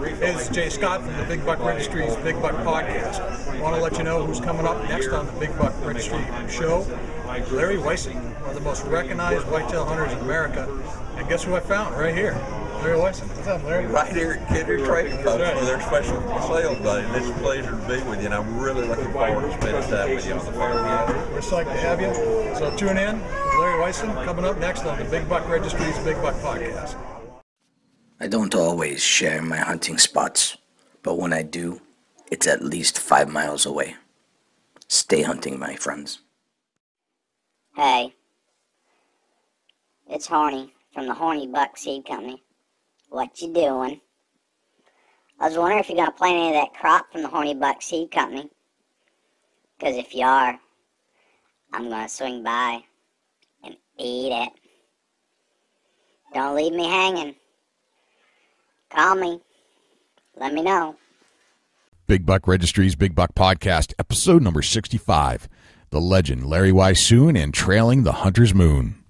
Hey, this is Jay Scott from the Big Buck Registry's Big Buck Podcast. I want to let you know who's coming up next on the Big Buck Registry show. Larry Weishuhn, one of the most recognized whitetail hunters in America. And guess who I found right here? Larry Weishuhn. What's up, Larry? Right here at Kidder Trading Post right. for their special sale day. And it's a pleasure to be with you, and I'm really looking forward to spending time with you on the farm. We're psyched to have you. So tune in with Larry Weishuhn coming up next on the Big Buck Registry's Big Buck Podcast. I don't always share my hunting spots, but when I do, it's at least 5 miles away. Stay hunting, my friends. Hey, it's Horny from the Horny Buck Seed Company. What you doing? I was wondering if you're going to plant any of that crop from the Horny Buck Seed Company. Because if you are, I'm going to swing by and eat it. Don't leave me hanging. Call me. Let me know. Big Buck Registry's Big Buck Podcast, episode number 65. The legend Larry Weishuhn and Trailing the Hunter's Moon.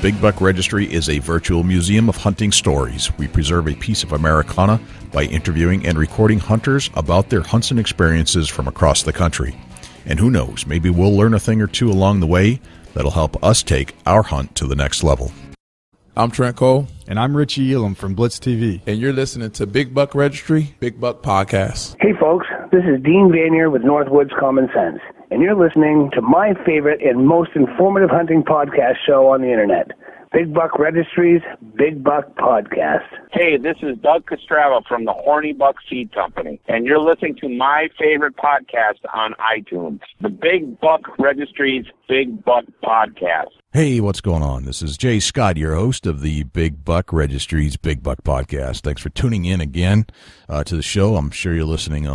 Big Buck Registry is a virtual museum of hunting stories. We preserve a piece of Americana by interviewing and recording hunters about their hunts and experiences from across the country. And who knows, maybe we'll learn a thing or two along the way that'll help us take our hunt to the next level. I'm Trent Cole. And I'm Richie Elam from Blitz TV. And you're listening to Big Buck Registry, Big Buck Podcast. Hey folks, this is Dean Vanier with Northwoods Common Sense, and you're listening to my favorite and most informative hunting podcast show on the internet, Big Buck Registry's Big Buck Podcast. Hey, this is Doug Castrava from the Horny Buck Seed Company, and you're listening to my favorite podcast on iTunes, the Big Buck Registry's Big Buck Podcast. Hey, what's going on? This is Jay Scott, your host of the Big Buck Registry's Big Buck Podcast. Thanks for tuning in again to the show. I'm sure you're listening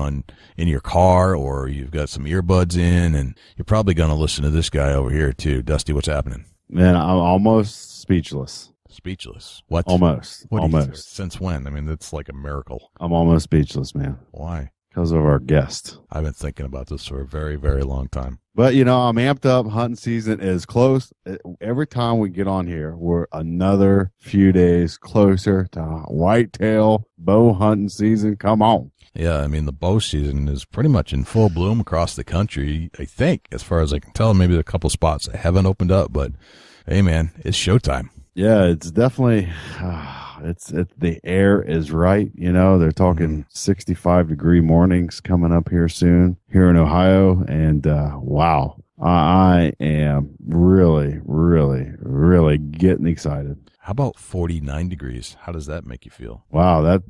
in your car, or you've got some earbuds in, and you're probably going to listen to this guy over here too. Dusty, what's happening? Man, I'm almost speechless. Speechless? What? Almost. What almost. Since when? I mean, that's like a miracle. I'm almost speechless, man. Why? Because of our guest. I've been thinking about this for a very, very long time. But, you know, I'm amped up. Hunting season is close. Every time we get on here, we're another few days closer to whitetail bow hunting season. Come on. Yeah, I mean, the bow season is pretty much in full bloom across the country, I think, as far as I can tell. Maybe a couple spots that haven't opened up, but hey, man, it's showtime. Yeah, it's definitely, the air is right. You know, they're talking 65-degree mornings coming up here soon here in Ohio. And wow, I am really, really, really getting excited. How about 49 degrees? How does that make you feel? Wow,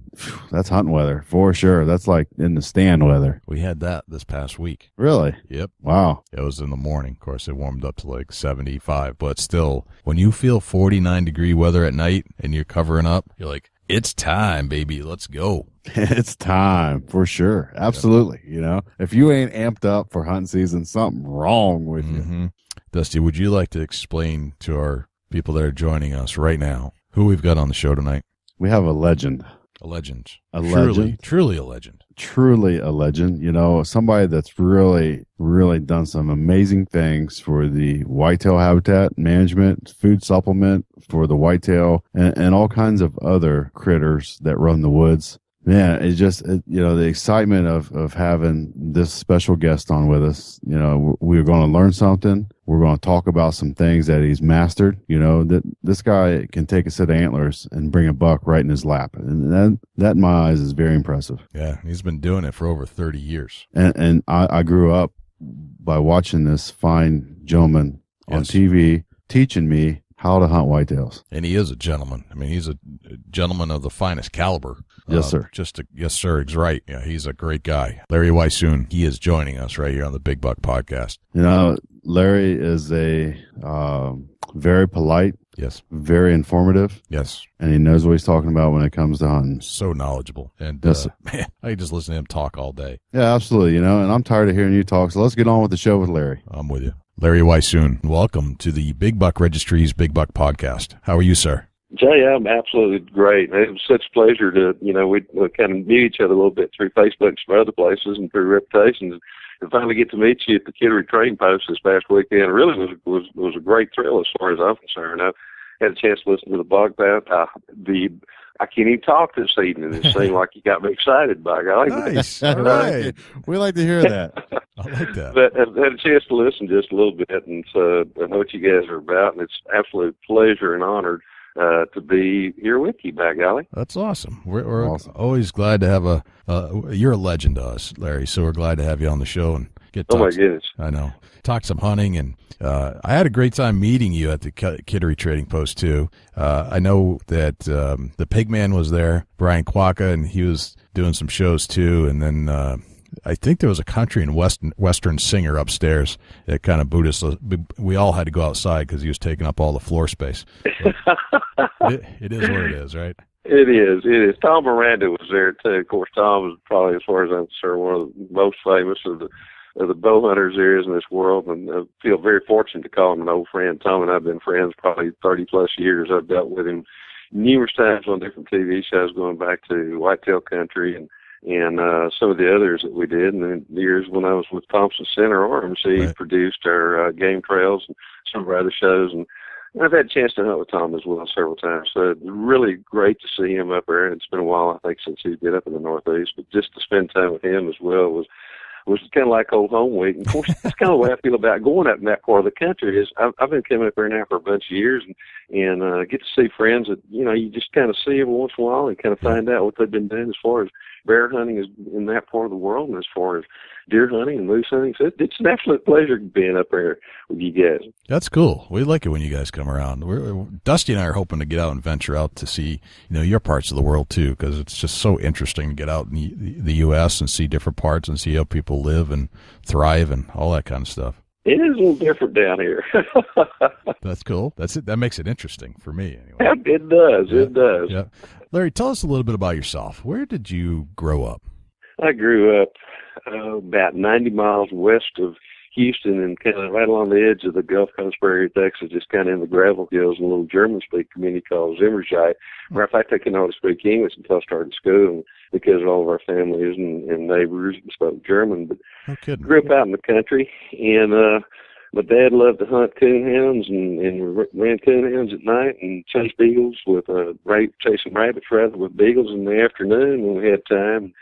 that's hunting weather for sure. That's like in the stand weather. We had that this past week. Really? Yep. Wow. It was in the morning. Of course, it warmed up to like 75, but still, when you feel 49-degree weather at night and you're covering up, you're like, it's time, baby. Let's go. It's time for sure. Absolutely. Yep. You know, if you ain't amped up for hunting season, something wrong with you. Dusty, would you like to explain to our people that are joining us right now who we've got on the show tonight? We have a legend. A legend. Legend. Truly a legend. Truly a legend. You know, somebody that's really, really done some amazing things for the whitetail habitat management, food supplement for the whitetail, and all kinds of other critters that roam the woods. Man, it's just, you know, the excitement of having this special guest on with us. You know, we're going to learn something. We're going to talk about some things that he's mastered. You know, that this guy can take a set of antlers and bring a buck right in his lap. And that in my eyes is very impressive. Yeah, he's been doing it for over 30 years. And I grew up by watching this fine gentleman on TV teaching me how to hunt whitetails. And he is a gentleman. I mean, he's a gentleman of the finest caliber. Yes, sir. Yes, sir. He's right. Yeah, he's a great guy. Larry Weishuhn, he is joining us right here on the Big Buck Podcast. You know, Larry is a very polite, Yes. Very informative. Yes. And he knows what he's talking about when it comes to hunting. So knowledgeable. And Yes. man, I can just listen to him talk all day. Yeah, absolutely. And I'm tired of hearing you talk. So let's get on with the show with Larry. I'm with you. Larry Weishuhn, welcome to the Big Buck Registry's Big Buck Podcast. How are you, sir? Jay, I'm absolutely great. It was such a pleasure to, we kind of knew each other a little bit through Facebook and some other places and through reputations. And finally get to meet you at the Kittery Trading Post this past weekend. It really was a great thrill as far as I'm concerned. I had a chance to listen to the bog bout. I can't even talk this evening. It seemed like you got me excited, by golly. Nice. All right. We like to hear that. I like that. But I had a chance to listen just a little bit, and so I know what you guys are about, and it's absolute pleasure and honor to be here with you, by golly. That's awesome. We're Awesome. always glad to have you're a legend to us, Larry, so we're glad to have you on the show and get Oh, my goodness. I know. Talk some hunting, and I had a great time meeting you at the Kittery Trading Post, too. I know that the Pigman was there, Brian Quaka, and he was doing some shows, too, and then I think there was a country and western singer upstairs that kind of booed us. We all had to go outside because he was taking up all the floor space. It is what it is, right? It is. Tom Miranda was there, too. Of course, Tom was probably, as far as I'm concerned, one of the most famous of the bow hunters there is in this world, and I feel very fortunate to call him an old friend. Tom and I have been friends probably 30-plus years. I've dealt with him numerous times on different TV shows going back to Whitetail Country and some of the others that we did. And then the years when I was with Thompson Center Arms, he produced our game trails and some of our other shows. And I've had a chance to hunt with Tom as well several times. So it's really great to see him up there. And it's been a while, I think, since he's been up in the Northeast. But just to spend time with him as well was kind of like old home week. And of course, that's kind of the way I feel about going up in that part of the country. Is I've been coming up there now for a bunch of years and get to see friends that you just kind of see every once in a while and kind of find out what they've been doing as far as bear hunting is in that part of the world, and as far as deer hunting and moose hunting. So it's an absolute pleasure being up there with you guys. That's cool. We like it when you guys come around. Dusty and I are hoping to get out and venture out to see your parts of the world too, because it's just so interesting to get out in the U.S. and see different parts and see how people live and thrive and all that kind of stuff. It is a little different down here. That's cool. That's it. That makes it interesting for me, anyway. It does. Yeah. It does. Yeah. Larry, tell us a little bit about yourself. Where did you grow up? I grew up about 90 miles west of Houston and kind of right along the edge of the Gulf Coast area of Texas, just kind of in the gravel hills in a little German-speaking community called Zimmerzeit. Matter of fact, I couldn't always speak English until I started school, and because of all of our families and neighbors spoke German. But No kidding. grew up out in the country, and my dad loved to hunt coonhounds and ran coonhounds at night and chase beagles with chasing rabbits rather with beagles in the afternoon when we had time.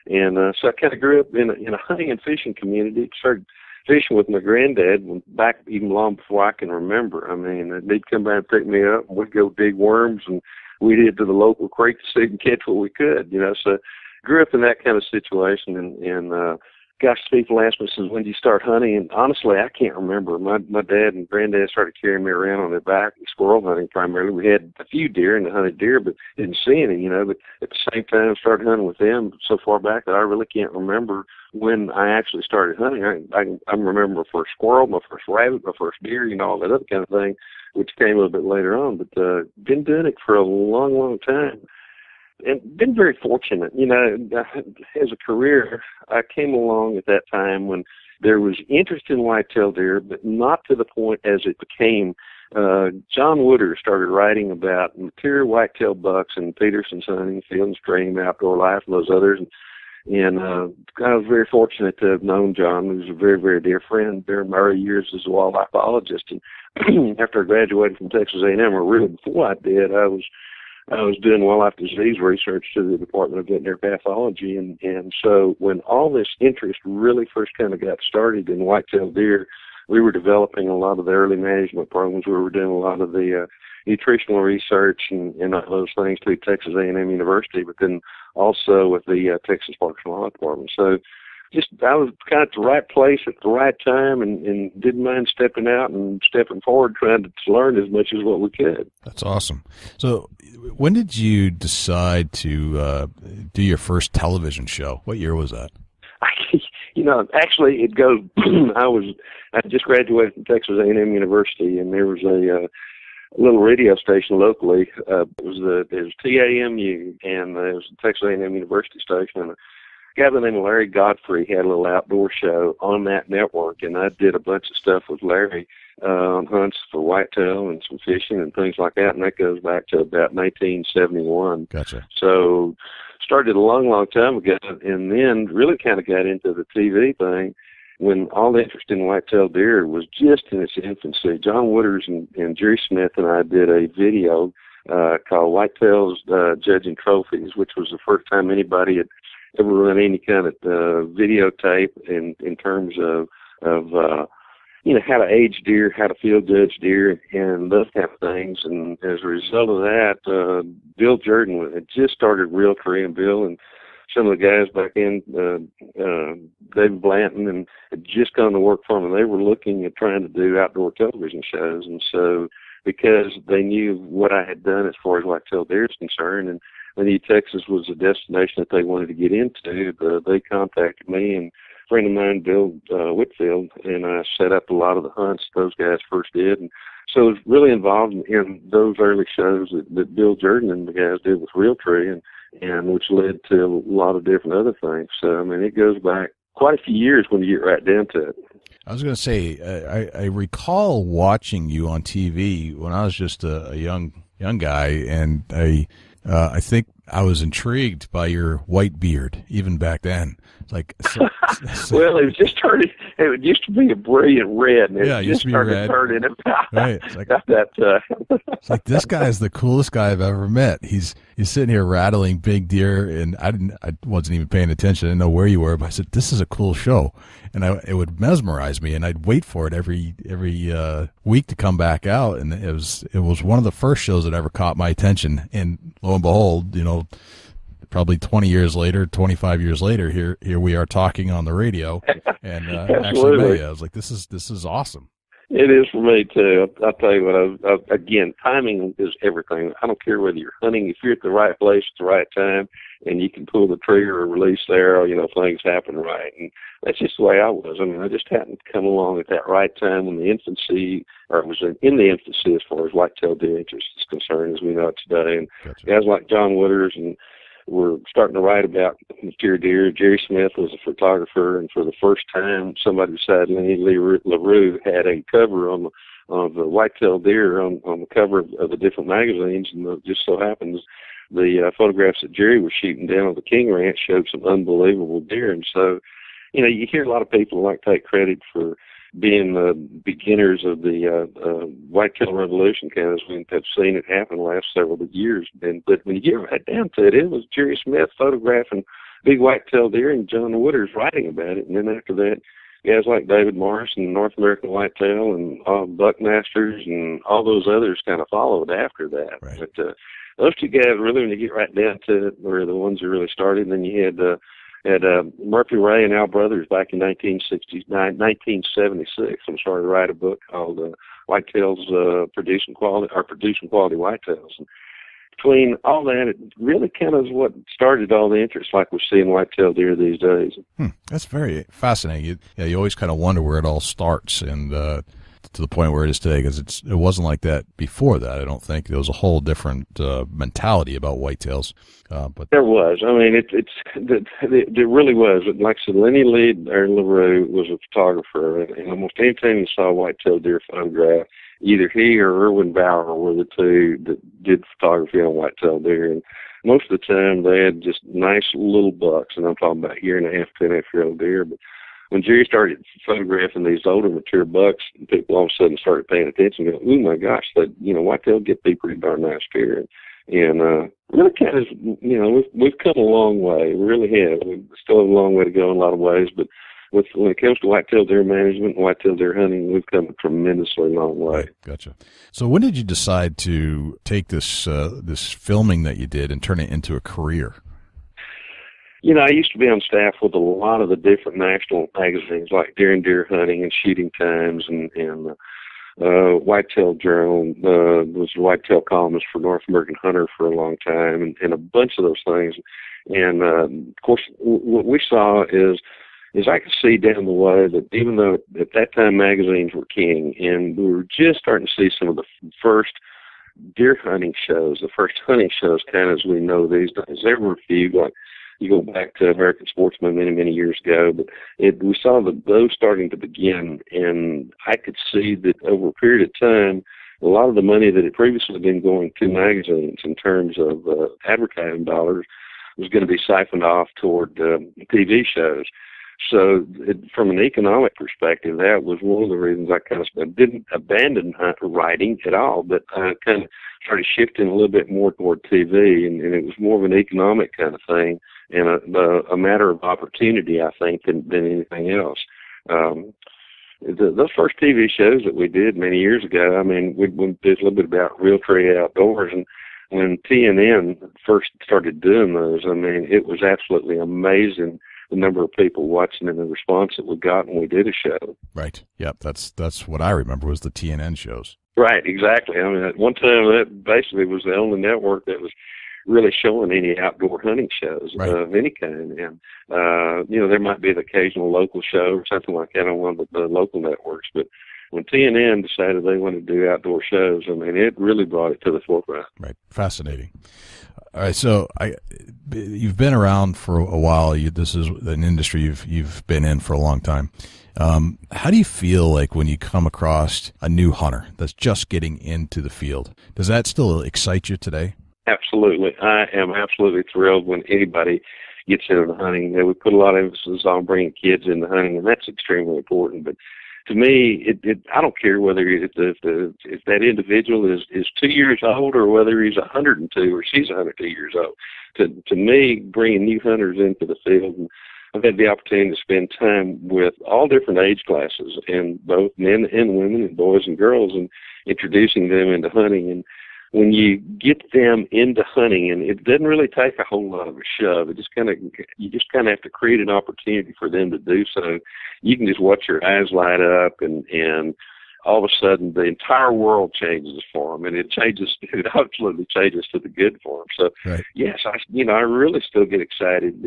And so I kind of grew up in a hunting and fishing community. Started fishing with my granddad back even long before I can remember. I mean, they'd come by and pick me up, and we'd go dig worms, and we'd head to the local creek to see and catch what we could, So grew up in that kind of situation, and gosh, people ask me, says, when did you start hunting? And honestly, I can't remember. My dad and granddad started carrying me around on their back, squirrel hunting primarily. We had a few deer and hunted deer, but didn't see any, But at the same time, I started hunting with them so far back that I really can't remember when I actually started hunting. I remember my first squirrel, my first rabbit, my first deer, all that other kind of thing, which came a little bit later on. But been doing it for a long, long time. And been very fortunate, as a career. I came along at that time when there was interest in whitetail deer, but not to the point as it became. John Woodard started writing about mature whitetail bucks and Peterson's hunting, Field and Stream, Outdoor Life, and those others. And I was very fortunate to have known John, who's a very, very dear friend during my early years as a wildlife biologist. And after I graduated from Texas A&M, or really before I did, I was doing wildlife disease research to the Department of Veterinary Pathology, and so when all this interest really first kind of got started in whitetail deer, we were developing a lot of the early management programs. We were doing a lot of the nutritional research and all those things through Texas A&M University, but then also with the Texas Parks and Law Department. So I was kind of at the right place at the right time and didn't mind stepping out and stepping forward, trying to learn as much as what we could. That's awesome. So when did you decide to do your first television show? What year was that? Actually it goes, I just graduated from Texas A&M University, and there was little radio station locally. It was TAMU, and it was the Texas A&M University station. And a guy by the name of Larry Godfrey had a little outdoor show on that network, and I did a bunch of stuff with Larry on hunts for whitetail and some fishing and things like that, and that goes back to about 1971. Gotcha. So started a long, long time ago, and then really kind of got into the TV thing when all the interest in whitetail deer was just in its infancy. John Wooders and Jerry Smith and I did a video called Whitetails Judging Trophies, which was the first time anybody had ever run any kind of videotape in terms of how to age deer, how to field judge deer, and those kind of things. And as a result of that, Bill Jordan had just started Real Korean Bill, and some of the guys back in, David Blanton, and had just gone to work for him, and they were looking at trying to do outdoor television shows. And so because they knew what I had done as far as whitetail deer is concerned, and they knew Texas was a destination that they wanted to get into, they contacted me, and a friend of mine, Bill Whitfield, and I set up a lot of the hunts those guys first did. And so I was really involved in those early shows that Bill Jordan and the guys did with Realtree, and which led to a lot of different other things. So, I mean, it goes back quite a few years when you get right down to it. I was going to say, I recall watching you on TV when I was just a young guy, and I think I was intrigued by your white beard even back then. Like, well, it was just turning. It used to be a brilliant red. And it used to be red. Turning about. Right. It's like, that. It's like, this guy is the coolest guy I've ever met. He's sitting here rattling big deer, and I wasn't even paying attention. I didn't know where you were, but I said, this is a cool show, and it would mesmerize me, and I'd wait for it every week to come back out, and it was one of the first shows that ever caught my attention. And lo and behold, probably 20 years later, 25 years later, here we are talking on the radio, and actually, I was like, this is awesome. It is for me too. I'll tell you what. Again, timing is everything. I don't care whether you're hunting. If you're at the right place at the right time, and you can pull the trigger or release the arrow, things happen right. And that's just the way I was. I mean, I just happened to come along at that right time when the infancy, or it was in the infancy as far as whitetail deer interest is concerned, as we know it today. And Gotcha. Guys like John Wooders and we're starting to write about mature deer. Jerry Smith was a photographer, and for the first time, somebody beside Lenny LaRue had a cover on the whitetail deer on the cover of the different magazines, and it just so happens the photographs that Jerry was shooting down on the King Ranch showed some unbelievable deer. And so, you hear a lot of people like take credit for being the beginners of the whitetail revolution, kind of as we have seen it happen the last several years. But when you get right down to it, it was Jerry Smith photographing big whitetail deer and John Wooders writing about it. And then after that, guys like David Morris and North American Whitetail and Buckmasters and all those others kind of followed after that. Right. But those two guys, really, when you get right down to it, were the ones who really started. And then you had Murphy Ray and Al Brothers back in 1976. I'm starting to write a book called Whitetails Producing Quality Whitetails. And between all that, it really kind of is what started all the interest like we see in whitetail deer these days. That's very fascinating. You always kind of wonder where it all starts, and to the point where it is today, because it wasn't like that before that. I don't think there was a whole different mentality about whitetails. But there was. I mean, it really was. Like I said, Lenny LaRue was a photographer, and almost anytime you saw a whitetail deer photograph, either he or Irwin Bauer were the two that did photography on whitetail deer. And most of the time, they had just nice little bucks, and I'm talking about 1.5, 2.5-year-old deer. But when Jerry started photographing these older mature bucks, people all of a sudden started paying attention and going, oh my gosh, whitetail get be pretty darn nice deer. And really kind of, we've come a long way. We really have. We still have a long way to go in a lot of ways, but when it comes to whitetail deer management and whitetail deer hunting, we've come a tremendously long way. Right, gotcha. So when did you decide to take this filming that you did and turn it into a career? I used to be on staff with a lot of the different national magazines like Deer and Deer Hunting and Shooting Times and Whitetail Journal, was a whitetail columnist for North American Hunter for a long time, and a bunch of those things. And of course, what we saw is I could see down the way that even though at that time magazines were king, and we were just starting to see some of the first deer hunting shows, the first hunting shows kind of as we know these days. There were a few, like you go back to American Sportsman many, many years ago, but we saw those starting to begin, and I could see that over a period of time, a lot of the money that had previously been going to magazines in terms of advertising dollars was going to be siphoned off toward TV shows. So from an economic perspective, that was one of the reasons I kind of didn't abandon writing at all, but I kind of started shifting a little bit more toward TV, and it was more of an economic kind of thing and a matter of opportunity, I think, than anything else. Those first TV shows that we did many years ago, I mean, we did a little bit about Realtree Outdoors, and when TNN first started doing those, I mean, it was absolutely amazing the number of people watching and the response that we got when we did a show. Right. Yep. That's what I remember was the TNN shows. Right. Exactly. I mean, at one time that basically was the only network that was really showing any outdoor hunting shows of any kind. And, there might be the occasional local show or something like that on one of the local networks, but when TNN decided they wanted to do outdoor shows, I mean, it really brought it to the forefront. Right. Fascinating. All right. So you've been around for a while. This is an industry you've been in for a long time. How do you feel like when you come across a new hunter that's just getting into the field? Does that still excite you today? Absolutely. I am absolutely thrilled when anybody gets into hunting. We put a lot of emphasis on bringing kids into hunting, and that's extremely important. But to me, I don't care whether if that individual is 2 years old or whether he's 102 or she's 102 years old. To me, bringing new hunters into the field, and I've had the opportunity to spend time with all different age classes, and both men and women and boys and girls, and introducing them into hunting. And when you get them into hunting, and it doesn't really take a whole lot of a shove, you just kind of have to create an opportunity for them to do so. You can just watch your eyes light up, and all of a sudden the entire world changes for them, and it absolutely changes to the good for them. So yes, I really still get excited,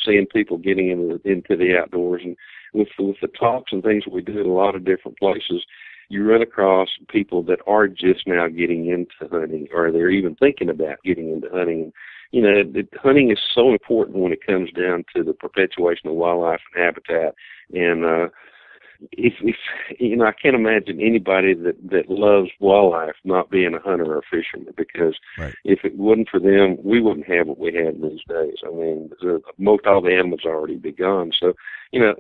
seeing people getting into the outdoors, and with the talks and things that we do at a lot of different places. You run across people that are just now getting into hunting, or they're even thinking about getting into hunting. Hunting is so important when it comes down to the perpetuation of wildlife and habitat. And if I can't imagine anybody that loves wildlife not being a hunter or a fisherman, because if it wasn't for them, we wouldn't have what we have these days. I mean, most all the animals are already be gone. So,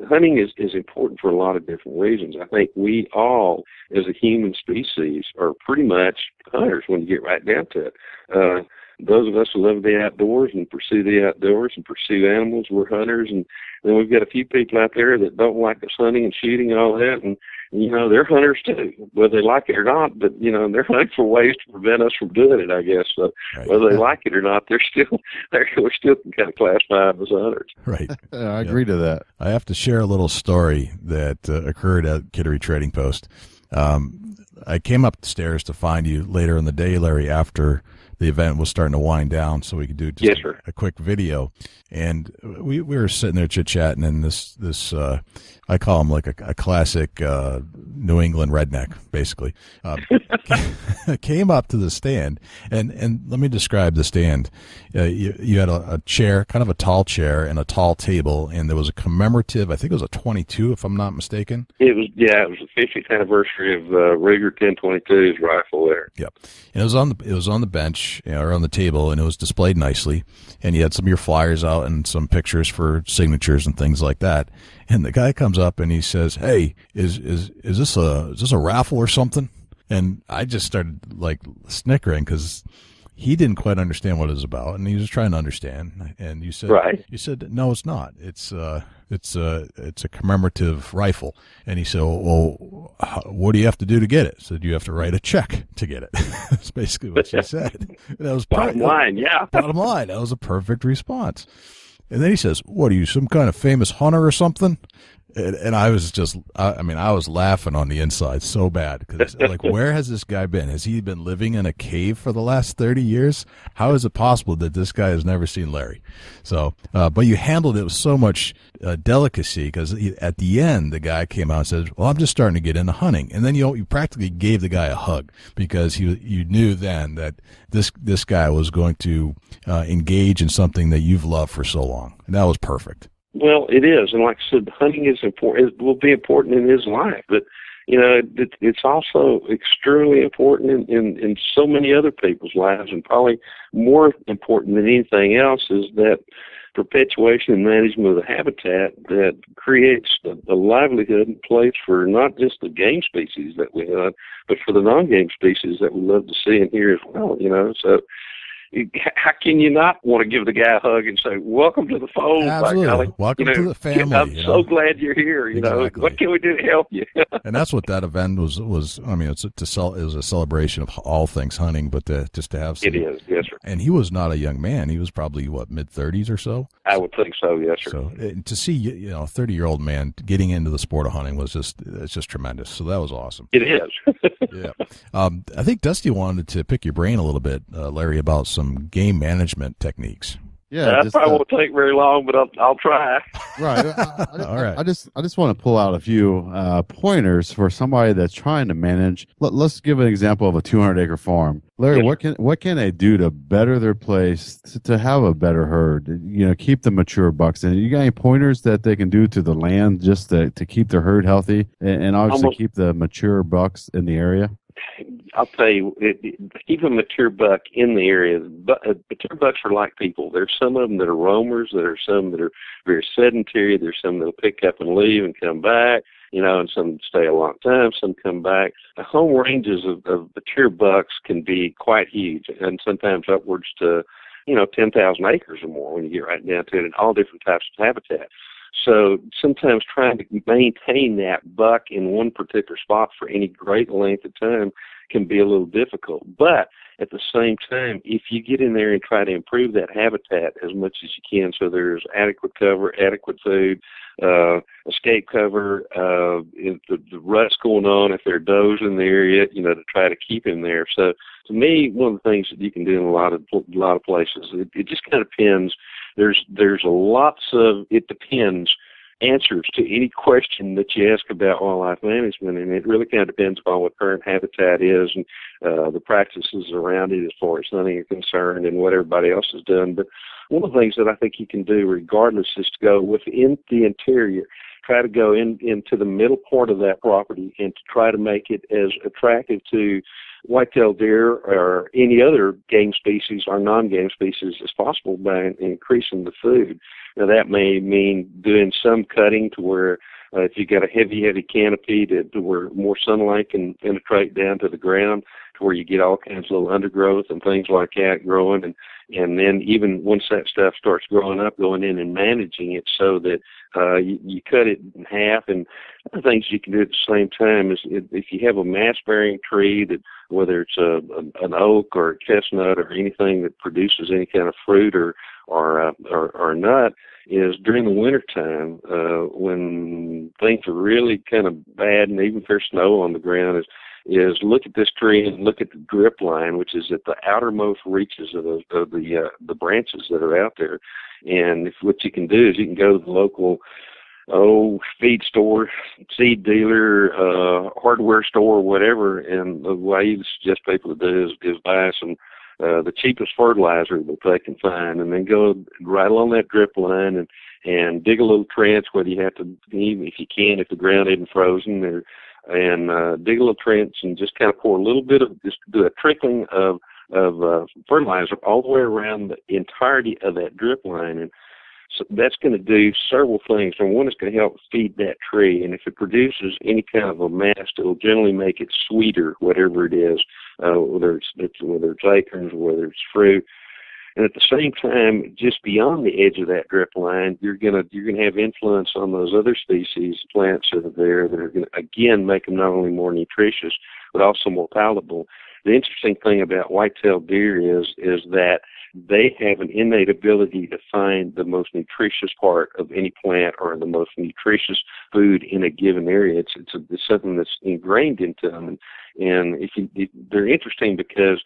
hunting is important for a lot of different reasons. I think we all, as a human species, are pretty much hunters when you get right down to it. Those of us who love the outdoors and pursue the outdoors and pursue animals, we're hunters. And then we've got a few people out there that don't like us hunting and shooting and all that. And, they're hunters too, whether they like it or not. But, they're hunting for ways to prevent us from doing it, I guess. So whether they like it or not, we still can kind of classify them as hunters. Right. I agree to that. I have to share a little story that occurred at Kittery Trading Post. I came up the stairs to find you later in the day, Larry, after the event was starting to wind down, so we could do just a quick video. And we were sitting there chit-chatting, and this I call him like a classic New England redneck, basically, came up to the stand. And let me describe the stand. You had a chair, kind of a tall chair, and a tall table, and there was a commemorative, I think it was a 22, if I'm not mistaken. It was the 50th anniversary of Ruger 1022's rifle there. Yep. And it was on the bench, or on the table, and it was displayed nicely. And you had some of your flyers out and some pictures for signatures and things like that. And the guy comes up and he says, "Hey, is this a raffle or something?" And I just started like snickering because he didn't quite understand what it was about, and he was trying to understand. And you said, "No, it's not. It's a commemorative rifle." And he said, "Well, what do you have to do to get it?" I said, "You have to write a check to get it." That's basically what she said. And that was bottom line, yeah. Bottom line. That was a perfect response. And then he says, "What are you, some kind of famous hunter or something?" And I was just, I mean, I was laughing on the inside so bad because, like, where has this guy been? Has he been living in a cave for the last 30 years? How is it possible that this guy has never seen Larry? So, but you handled it with so much delicacy because at the end, the guy came out and said, well, I'm just starting to get into hunting. And then you practically gave the guy a hug because you knew then that this guy was going to engage in something that you've loved for so long. And that was perfect. Well, it is, and like I said, hunting is important. It will be important in his life, but it's also extremely important in so many other people's lives, and probably more important than anything else is that perpetuation and management of the habitat that creates a livelihood and place for not just the game species that we hunt, but for the non-game species that we love to see and hear as well. So. How can you not want to give the guy a hug and say, welcome to the fold? Absolutely. Welcome to the family. I'm so glad you're here. Exactly. What can we do to help you? And that's what that event was. I mean, it was a celebration of all things hunting, but just to have some. It is, yes, sir. And he was not a young man. He was probably, mid-30s or so? I would think so, yes, sir. So to see, a 30-year-old man getting into the sport of hunting it's just tremendous. So that was awesome. It is. Yeah. I think Dusty wanted to pick your brain a little bit, Larry, about some game management techniques. Yeah, that probably won't take very long, but I'll try. Right. All right. I just want to pull out a few pointers for somebody that's trying to manage. Let's give an example of a 200-acre farm. Larry, what can they do to better their place to have a better herd? Keep the mature bucks in. You got any pointers that they can do to the land just to keep their herd healthy and obviously keep the mature bucks in the area? I'll tell you, keep a mature buck in the area. Mature bucks are like people. There's some of them that are roamers. There are some that are very sedentary. There's some that'll pick up and leave and come back, and some stay a long time. Some come back. The home ranges of mature bucks can be quite huge, and sometimes upwards to 10,000 acres or more when you get right down to it, in all different types of habitat. So sometimes trying to maintain that buck in one particular spot for any great length of time can be a little difficult. But at the same time, if you get in there and try to improve that habitat as much as you can, so there's adequate cover, adequate food, escape cover, the rut's going on if there are does in the area, to try to keep him there. So to me, one of the things that you can do in a lot of places, it just kind of depends. There's a lots of it depends answers to any question that you ask about wildlife management, and it really kind of depends upon what current habitat is and the practices around it as far as hunting is concerned and what everybody else has done. But one of the things that I think you can do regardless is to go within the interior, try to go into the middle part of that property and to try to make it as attractive to whitetail deer or any other game species or non-game species as possible by increasing the food. Now, that may mean doing some cutting to where if you got a heavy canopy to where more sunlight can penetrate down to the ground, to where you get all kinds of little undergrowth and things like that growing, and then even once that stuff starts growing up, going in and managing it so that you cut it in half. And other things you can do at the same time is if you have a mass-bearing tree, that whether it's an oak or a chestnut or anything that produces any kind of fruit or nut, is during the wintertime when things are really kind of bad, and even if there's snow on the ground, is look at this tree and look at the drip line, which is at the outermost reaches of the branches that are out there. And what you can do is you can go to the local feed store, seed dealer, hardware store, whatever, and the way you suggest people to do is buy some the cheapest fertilizer that they can find, and then go right along that drip line and dig a little trench, whether you have to, even if you can, if the ground isn't frozen, and dig a little trench and just kind of pour a little bit of, just do a trickling of fertilizer all the way around the entirety of that drip line. And so that's going to do several things. And one, it's going to help feed that tree. And if it produces any kind of a mast, it'll generally make it sweeter, whatever it is, whether it's acorns, whether it's fruit. And at the same time, just beyond the edge of that drip line, you're gonna have influence on those other species, plants that are there, that are going to, again, make them not only more nutritious, but also more palatable. the interesting thing about white-tailed deer is that they have an innate ability to find the most nutritious part of any plant or the most nutritious food in a given area. It's something that's ingrained into them, and they're interesting because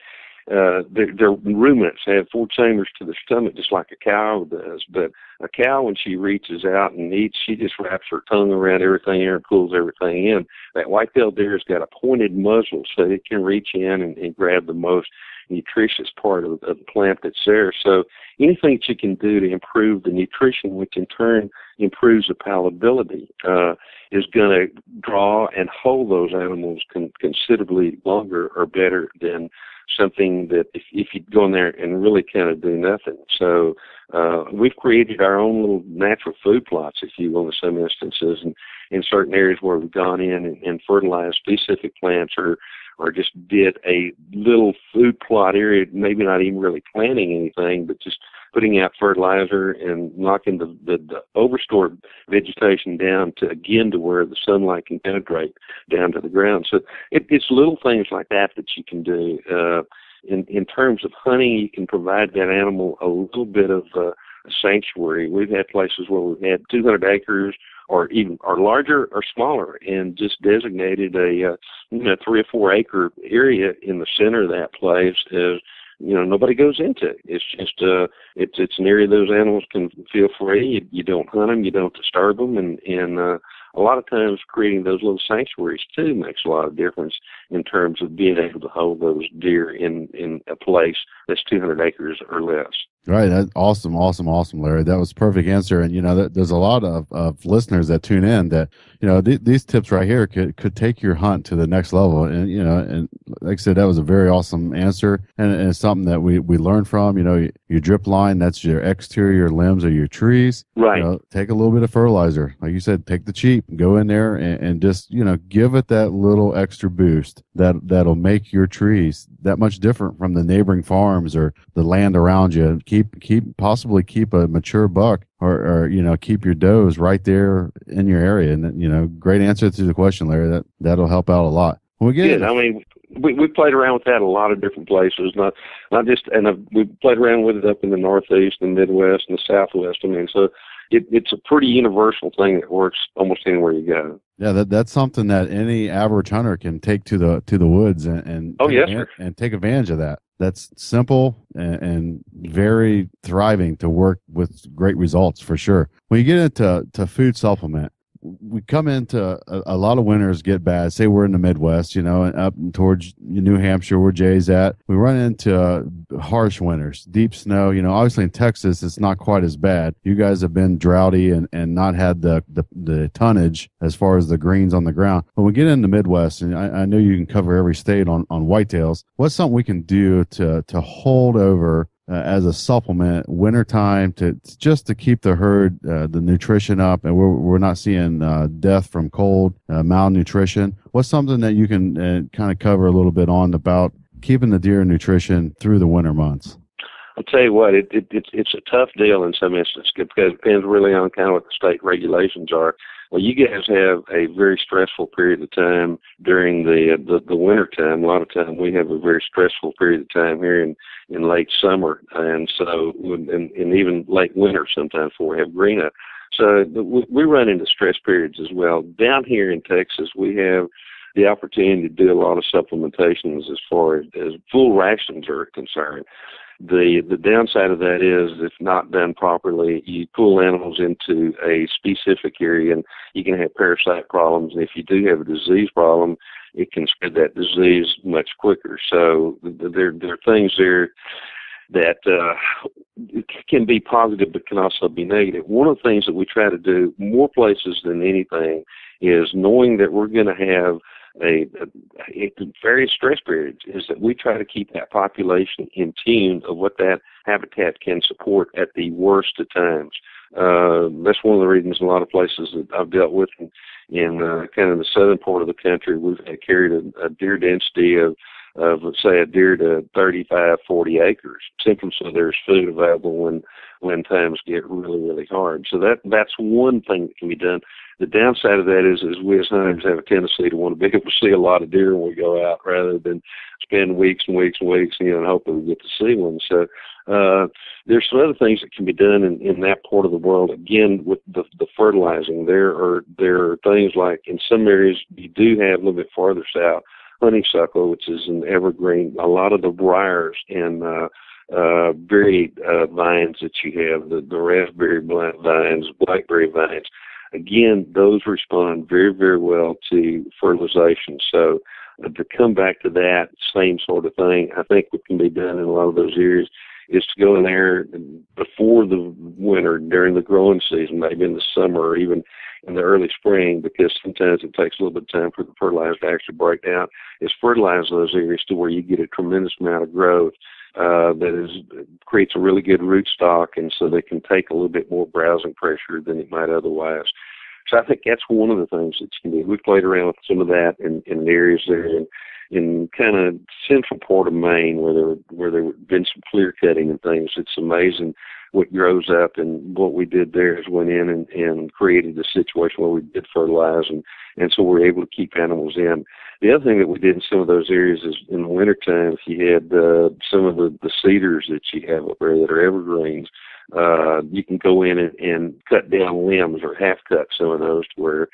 they're ruminants. They have 4 chambers to the stomach, just like a cow does. But a cow, when she reaches out and eats, she just wraps her tongue around everything and pulls everything in. That white-tailed deer has got a pointed muzzle, so it can reach in and grab the most nutritious part of the plant that's there. So anything that you can do to improve the nutrition, which in turn improves the palatability, is going to draw and hold those animals considerably longer or better than something that if you go in there and really kind of do nothing. So we've created our own little natural food plots, if you will, in some instances, and in certain areas where we've gone in and fertilized specific plants or just did a little food plot area, maybe not even really planting anything, but just putting out fertilizer and knocking the overstored vegetation down to where the sunlight can penetrate down to the ground. So it's little things like that you can do. In terms of hunting, you can provide that animal a little bit of a sanctuary. We've had places where we've had 200 acres or larger or smaller, and just designated a 3 or 4 acre area in the center of that place as nobody goes into it. It's just it's an area those animals can feel free. You don't hunt them, you don't disturb them, and a lot of times creating those little sanctuaries too makes a lot of difference in terms of being able to hold those deer in a place that's 200 acres or less. Right. That's awesome, Larry. That was a perfect answer. And, there's a lot of listeners that tune in that, these tips right here could take your hunt to the next level. And, and like I said, that was a very awesome answer. And it's something that we learned from, your drip line, that's your exterior limbs of your trees. Right. Take a little bit of fertilizer. Like you said, take the cheap, go in there and just, give it that little extra boost that'll make your trees that much different from the neighboring farms or the land around you. Possibly keep a mature buck or keep your does right there in your area. And, great answer to the question, Larry. That'll help out a lot. When we get we played around with that a lot of different places, not just, and we played around with it up in the Northeast and Midwest and the Southwest. So it's a pretty universal thing that works almost anywhere you go. Yeah, that's something that any average hunter can take to the woods and take advantage of that. That's simple and very thriving to work with great results for sure. When you get into food supplement, we come into a lot of winters get bad. Say we're in the Midwest, and up towards New Hampshire where Jay's at, we run into harsh winters, deep snow. Obviously in Texas, it's not quite as bad. You guys have been droughty and not had the tonnage as far as the greens on the ground. When we get in the Midwest, and I know you can cover every state on whitetails, what's something we can do to hold over as a supplement wintertime to keep the herd, the nutrition up, and we're not seeing death from cold, malnutrition? What's something that you can kind of cover a little bit on about keeping the deer nutrition through the winter months? I'll tell you what, it's a tough deal in some instances because it depends really on kind of what the state regulations are. Well, you guys have a very stressful period of time during the winter time. A lot of time we have a very stressful period of time here in late summer, and so and even late winter sometimes before we have green up. So we run into stress periods as well. Down here in Texas, we have the opportunity to do a lot of supplementations as far as full rations are concerned. The downside of that is, if not done properly, you pull animals into a specific area and you can have parasite problems. And if you do have a disease problem, it can spread that disease much quicker. So there are things there that can be positive but can also be negative. One of the things that we try to do more places than anything is, knowing that we're going to have various stress periods, is that we try to keep that population in tune of what that habitat can support at the worst of times. That's one of the reasons a lot of places that I've dealt with in kind of the southern part of the country, we've carried a deer density of let's say a deer to 35, 40 acres, simply so there's food available when times get really, really hard. So that's one thing that can be done. The downside of that is we as hunters have a tendency to want to be able to see a lot of deer when we go out, rather than spend weeks and weeks and weeks, and hopefully we get to see one. So there's some other things that can be done in that part of the world. Again, with the fertilizing, there are things like in some areas you do have a little bit farther south, honeysuckle, which is an evergreen. A lot of the briars and berry vines that you have, the raspberry vines, blackberry vines, again, those respond very, very well to fertilization. So to come back to that same sort of thing, I think what can be done in a lot of those areas is to go in there before the winter, during the growing season, maybe in the summer or even in the early spring, because sometimes it takes a little bit of time for the fertilizer to actually break down, is fertilize those areas to where you get a tremendous amount of growth creates a really good rootstock, and so they can take a little bit more browsing pressure than it might otherwise. So I think that's one of the things that you can do. We played around with some of that in areas there in kind of central part of Maine where there had been some clear cutting and things. It's amazing what grows up, and what we did there is went in and created a situation where we did fertilize, and so we're able to keep animals in. The other thing that we did in some of those areas is in the wintertime, if you had some of the cedars that you have up there that are evergreens, you can go in and cut down limbs or half cut some of those to where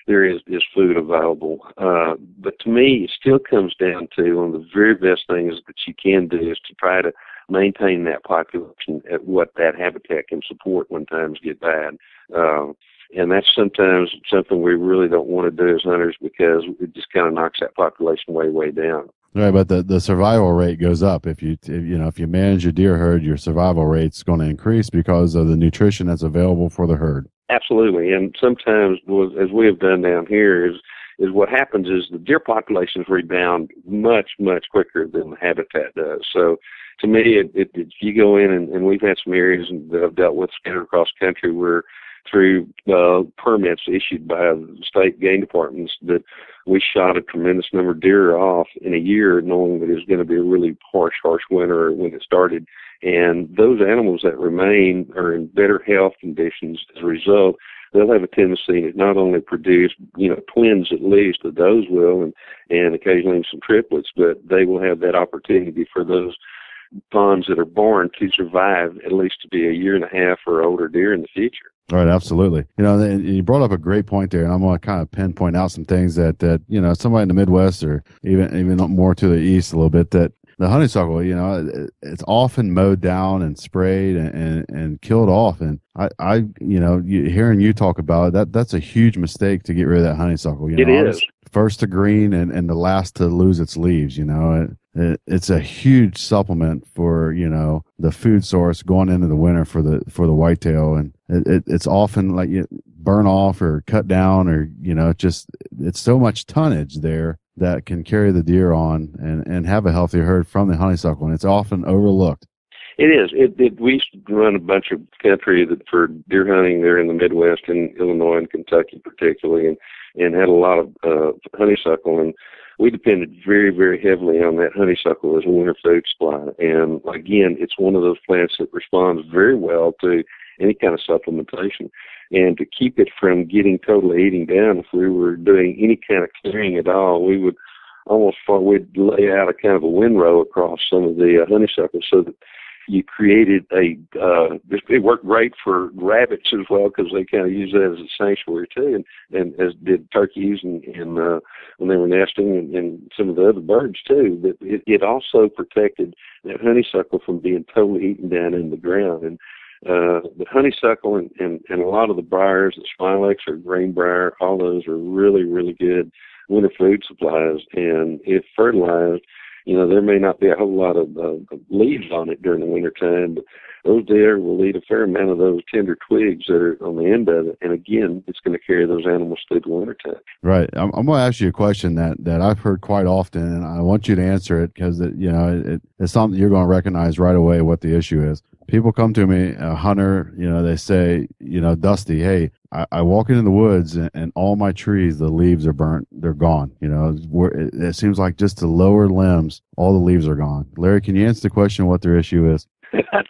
there is food available. But to me, it still comes down to one of the very best things that you can do is to try to maintain that population at what that habitat can support when times get bad. And that's sometimes something we really don't want to do as hunters, because it just kind of knocks that population way, way down. Right, but the survival rate goes up if you manage your deer herd. Your survival rate's going to increase because of the nutrition that's available for the herd. Absolutely, and sometimes, as we have done down here, is what happens is the deer populations rebound much, much quicker than the habitat does. So, to me, if you go in and we've had some areas that I've dealt with scattered across the country where through permits issued by the state game departments that we shot a tremendous number of deer off in a year, knowing that it was going to be a really harsh winter when it started. And those animals that remain are in better health conditions as a result. They'll have a tendency to not only produce, twins at least, the does will, and occasionally some triplets, but they will have that opportunity for those fawns that are born to survive at least to be a year and a half or older deer in the future. Right, absolutely. You brought up a great point there, and I'm going to kind of pinpoint out some things that somebody in the Midwest or even more to the east a little bit, that the honeysuckle, it's often mowed down and sprayed and killed off. And hearing you talk about it, that's a huge mistake to get rid of that honeysuckle. It is. First to green and the last to lose its leaves. It's a huge supplement for the food source going into the winter for the whitetail, and it's often like you burn off or cut down, or it's so much tonnage there that can carry the deer on and have a healthy herd from the honeysuckle, and it's often overlooked. It is. We used to run a bunch of country for deer hunting there in the Midwest, in Illinois and Kentucky particularly, and had a lot of honeysuckle, and we depended very, very heavily on that honeysuckle as a winter food supply. And again, it's one of those plants that responds very well to any kind of supplementation. And to keep it from getting totally eating down, if we were doing any kind of clearing at all, we would we'd lay out a kind of a windrow across some of the honeysuckle so that you created it worked great for rabbits as well, because they kind of use that as a sanctuary too, and as did turkeys and when they were nesting, and some of the other birds too. But it also protected that honeysuckle from being totally eaten down in the ground. And the honeysuckle and a lot of the briars, the smilax or greenbrier, all those are really, really good winter food supplies. And if fertilized, there may not be a whole lot of leaves on it during the winter time, but those deer will eat a fair amount of those tender twigs that are on the end of it. And again, it's going to carry those animals through the winter time. Right. I'm going to ask you a question that I've heard quite often, and I want you to answer it because it's something you're going to recognize right away what the issue is. People come to me, a hunter, they say, Dusty, hey, I walk into the woods and all my trees, the leaves are burnt. They're gone. It seems like just the lower limbs, all the leaves are gone. Larry, can you answer the question what their issue is?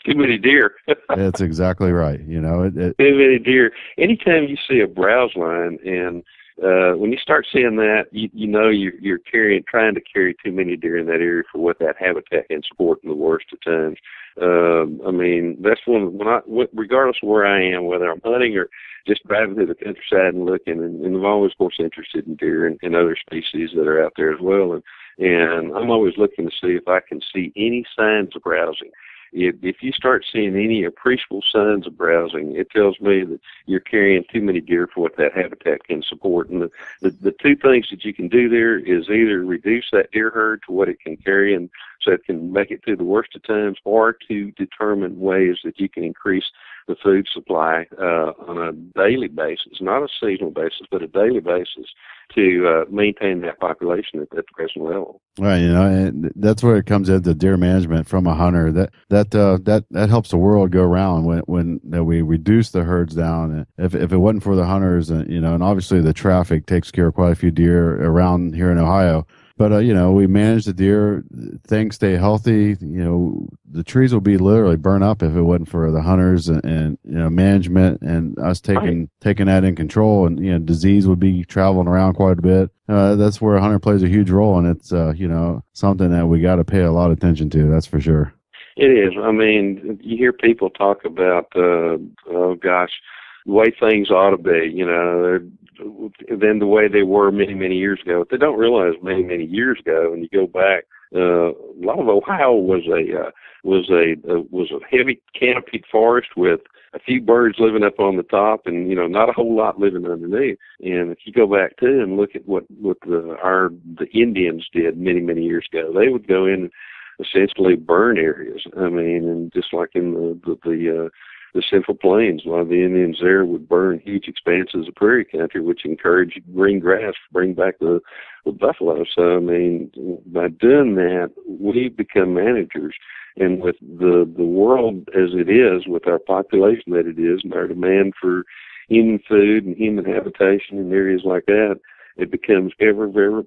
Too many deer. That's exactly right. Too many deer. Anytime you see a browse line, and when you start seeing that, you know you're trying to carry too many deer in that area for what that habitat can support in the worst of times. I mean, that's regardless of where I am, whether I'm hunting or just driving through the countryside and looking, and I'm always, of course, interested in deer and other species that are out there as well. And I'm always looking to see if I can see any signs of browsing. If you start seeing any appreciable signs of browsing, it tells me that you're carrying too many deer for what that habitat can support. And the two things that you can do there is either reduce that deer herd to what it can carry and so it can make it through the worst of times, or to determine ways that you can increase the food supply on a daily basis, not a seasonal basis, but a daily basis, to maintain that population at the present level. Right, and that's where it comes into deer management from a hunter. That helps the world go round when we reduce the herds down. If it wasn't for the hunters, and obviously the traffic takes care of quite a few deer around here in Ohio. But, we manage the deer, things stay healthy. The trees will be literally burned up if it wasn't for the hunters and management and us taking that in control. And, disease would be traveling around quite a bit. That's where a hunter plays a huge role. And it's, something that we got to pay a lot of attention to. That's for sure. It is. I mean, you hear people talk about, the way things ought to be, than the way they were many, many years ago. They don't realize many, many years ago, when you go back, a lot of Ohio was a heavy canopied forest with a few birds living up on the top, and not a whole lot living underneath. And if you go back too and look at what the Indians did many, many years ago, they would go in and essentially burn areas. I mean, and just like in the Central Plains, a lot of the Indians there would burn huge expanses of prairie country, which encouraged green grass to bring back the buffalo. So, I mean, by doing that, we become managers. And with the world as it is, with our population that it is, and our demand for human food and human habitation in areas like that, it becomes ever more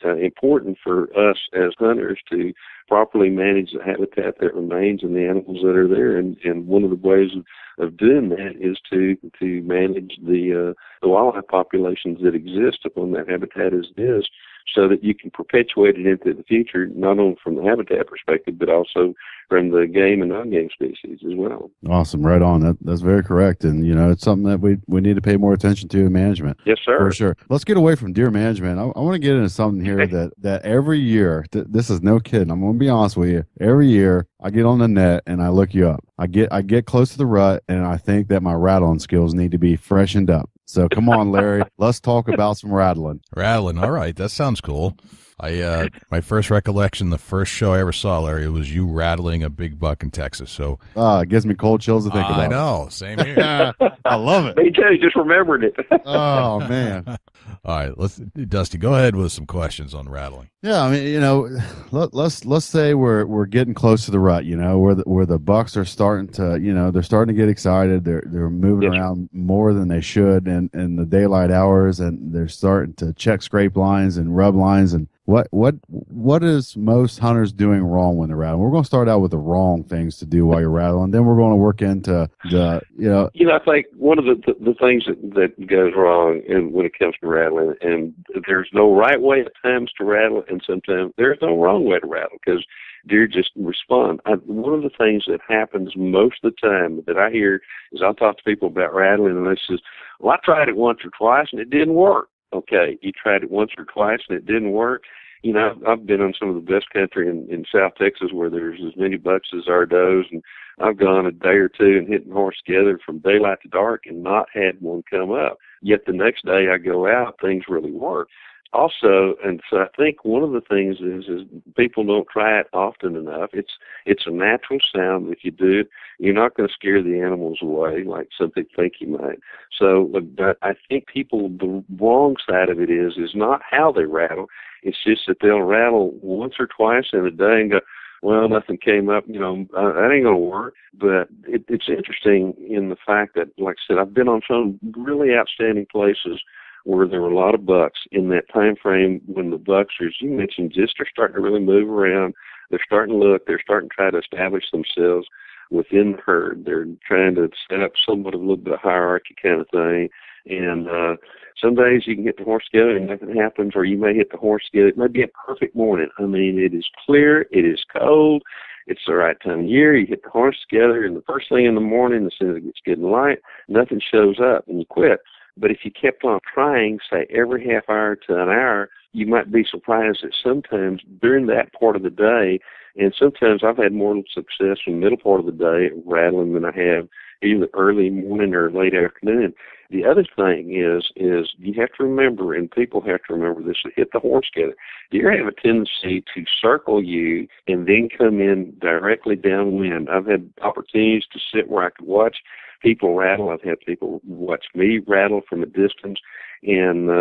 important for us as hunters to properly manage the habitat that remains and the animals that are there. And one of the ways of doing that is to manage the wildlife populations that exist upon that habitat as it is, so that you can perpetuate it into the future, not only from the habitat perspective, but also from the game and non-game species as well. Awesome. Right on. That's very correct. And, it's something that we need to pay more attention to in management. Yes, sir. For sure. Let's get away from deer management. I want to get into something here that every year, this is no kidding. I'm going to be honest with you. Every year I get on the net and I look you up. I get close to the rut and I think that my rattling skills need to be freshened up. So come on, Larry, let's talk about some rattling. Rattling. All right. That sounds cool. My first recollection, the first show I ever saw, Larry, was you rattling a big buck in Texas. So it gives me cold chills to think about. I know. Same here. I love it. Me too. Just remembered it. Oh, man. All right. Dusty, go ahead with some questions on rattling. Yeah, I mean, let's say we're getting close to the rut, where the bucks are starting to, they're starting to get excited. They're moving around more than they should in the daylight hours, and they're starting to check scrape lines and rub lines. And what is most hunters doing wrong when they're rattling? We're going to start out with the wrong things to do while you're rattling. Then we're going to work into the, I think one of the things that goes wrong when it comes to rattling, and there's no right way at times to rattle, and sometimes there's no wrong way to rattle because deer just respond. One of the things that happens most of the time that I hear is I'll talk to people about rattling, and they says, well, I tried it once or twice and it didn't work. Okay, you tried it once or twice and it didn't work. I've been on some of the best country in South Texas where there's as many bucks as are does, and I've gone a day or two and hitting horse together from daylight to dark and not had one come up. Yet the next day I go out, things really work. Also, and so I think one of the things is people don't try it often enough. It's a natural sound. If you do it, you're not going to scare the animals away like some people think you might. So, but I think the wrong side of it is not how they rattle. It's just that they'll rattle once or twice in a day and go, well, nothing came up, that ain't going to work. But it's interesting in the fact that, like I said, I've been on some really outstanding places where there were a lot of bucks in that time frame when the bucks, as you mentioned, just are starting to really move around. They're starting to look. They're starting to try to establish themselves within the herd. They're trying to set up somewhat of a little bit of hierarchy kind of thing. And some days you can hit the horse together and nothing happens, or you may hit the horse together. It may be a perfect morning. I mean, it is clear, it is cold, it's the right time of year. You hit the horse together, and the first thing in the morning, as soon as it gets good and light, nothing shows up, and you quit. But if you kept on trying, say, every half hour to an hour, you might be surprised that sometimes during that part of the day, and sometimes I've had more success in the middle part of the day rattling than I have either early morning or late afternoon. The other thing is you have to remember, and people have to remember this, to hit the horse together. Deer have a tendency to circle you and then come in directly downwind. I've had opportunities to sit where I could watch people rattle. I've had people watch me rattle from a distance, and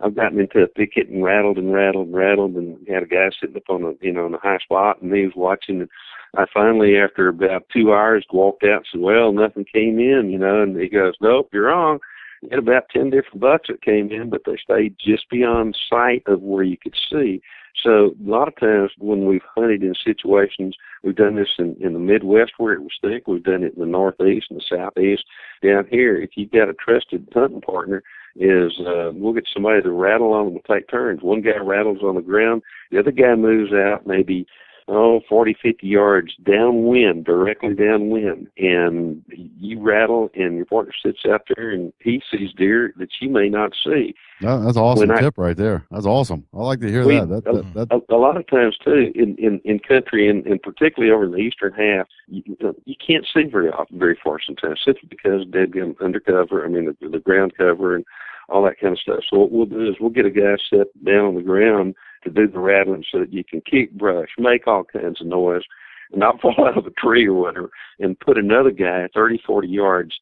I've gotten into a thicket and rattled, and had a guy sitting up on a high spot, and he was watching. And I finally, after about 2 hours, walked out and said, "Well, nothing came in," and he goes, "Nope, you're wrong. We had about 10 different bucks that came in, but they stayed just beyond sight of where you could see." So a lot of times when we've hunted in situations, we've done this in the Midwest where it was thick, we've done it in the Northeast and the Southeast. Down here, if you've got a trusted hunting partner, we'll get somebody to rattle on them and take turns. One guy rattles on the ground, the other guy moves out maybe 40, 50 yards downwind, directly downwind, and you rattle, and your partner sits out there, and he sees deer that you may not see. That's an awesome tip right there. That's awesome. I like to hear that. A lot of times, too, in country, and particularly over in the eastern half, you can't see very far sometimes, simply because dead undercover, the ground cover and all that kind of stuff. So what we'll do is we'll get a guy set down on the ground to do the rattling so that you can kick brush, make all kinds of noise, and not fall out of a tree or whatever, and put another guy 30, 40 yards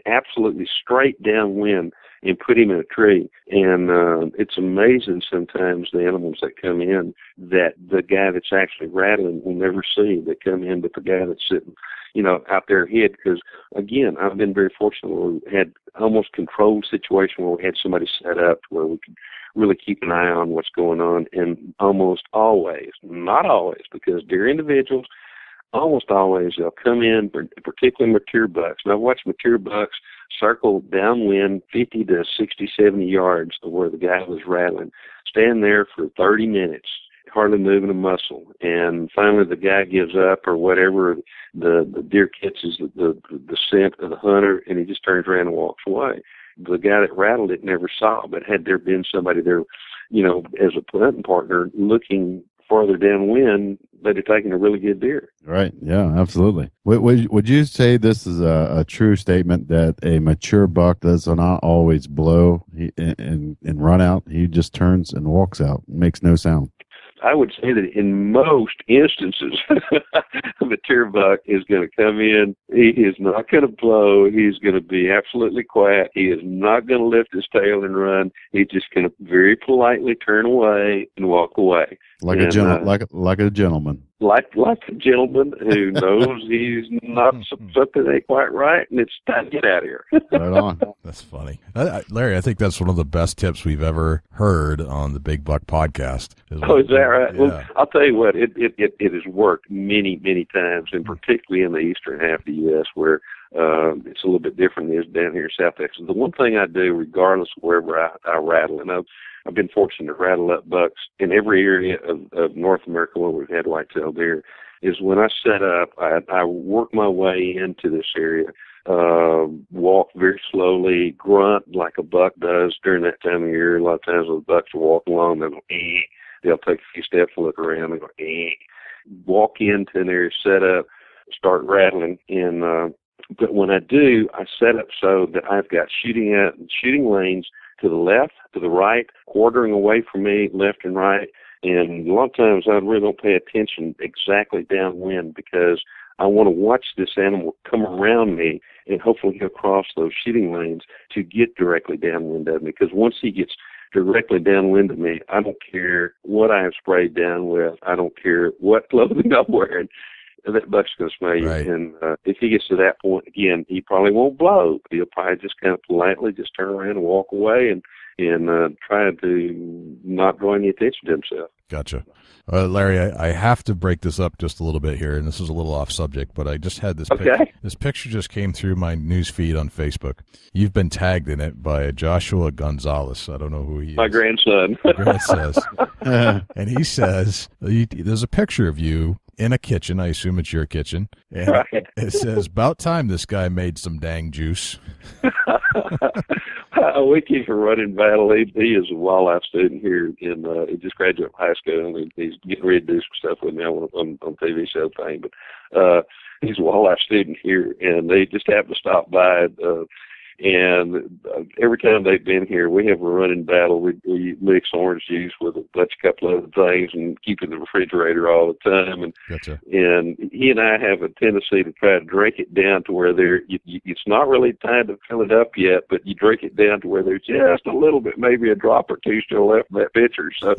absolutely straight downwind and put him in a tree. And it's amazing sometimes the animals that come in that the guy that's actually rattling will never see. They come in, but the guy that's sitting out there hid, because, again, I've been very fortunate where we had almost controlled situation where we had somebody set up where we could really keep an eye on what's going on. And almost always, not always, because deer individuals, almost always they'll come in, particularly mature bucks. And I've watched mature bucks circle downwind 50 to 60, 70 yards to where the guy was rattling, stand there for 30 minutes, hardly moving a muscle. And finally the guy gives up or whatever, the deer catches the scent of the hunter, and he just turns around and walks away. The guy that rattled it never saw, but had there been somebody there, as a hunting partner looking farther downwind, they'd have taken a really good deer. Right. Yeah, absolutely. Would you say this is a true statement that a mature buck does not always blow and run out? He just turns and walks out, makes no sound. I would say that in most instances, a mature buck is going to come in. He is not going to blow. He's going to be absolutely quiet. He is not going to lift his tail and run. He's just going to very politely turn away and walk away. Like a gentleman. Like a gentleman who knows he's not something ain't quite right, and it's time to get out of here. Right on. That's funny. Larry, I think that's one of the best tips we've ever heard on the Big Buck podcast. Is that right? Yeah. Well, I'll tell you what, it has worked many, many times, and particularly in the eastern half of the U.S. where it's a little bit different than it is down here in South Texas. The one thing I do, regardless of wherever I rattle, and I've been fortunate to rattle up bucks in every area of North America where we've had whitetail deer, is when I set up, I work my way into this area, walk very slowly, grunt like a buck does during that time of year. A lot of times those bucks will walk along, they'll go, they'll take a few steps, look around, and go, walk into an area, set up, start rattling, and but when I do, I set up so that I've got shooting lanes to the left, to the right, quartering away from me, left and right. And a lot of times I really don't pay attention exactly downwind because I want to watch this animal come around me and hopefully he'll cross those shooting lanes to get directly downwind of me. Because once he gets directly downwind of me, I don't care what I have sprayed down with. I don't care what clothing I'm wearing. That buck's going to smell you. Right. And if he gets to that point, again, he probably won't blow. He'll probably just kind of politely just turn around and walk away, and and trying to not draw any attention to himself. Gotcha. Larry, I have to break this up just a little bit here, and this is a little off subject, but I just had this picture. This picture just came through my news feed on Facebook. You've been tagged in it by Joshua Gonzalez. I don't know who he is. My grandson. And he says, there's a picture of you in a kitchen. I assume it's your kitchen. And right. It says, about time this guy made some dang juice. We keep a running battle. He is a wildlife student here. He just graduated from high school, and he's getting ready to do some stuff with me on TV show thing. But he's a wildlife student here, and they just happened to stop by. And every time they've been here, we have a running battle. We mix orange juice with a couple of other things and keep it in the refrigerator all the time. And gotcha. And he and I have a tendency to try to drink it down to where it's not really time to fill it up yet, but you drink it down to where there's just a little bit, maybe a drop or two still left in that pitcher. So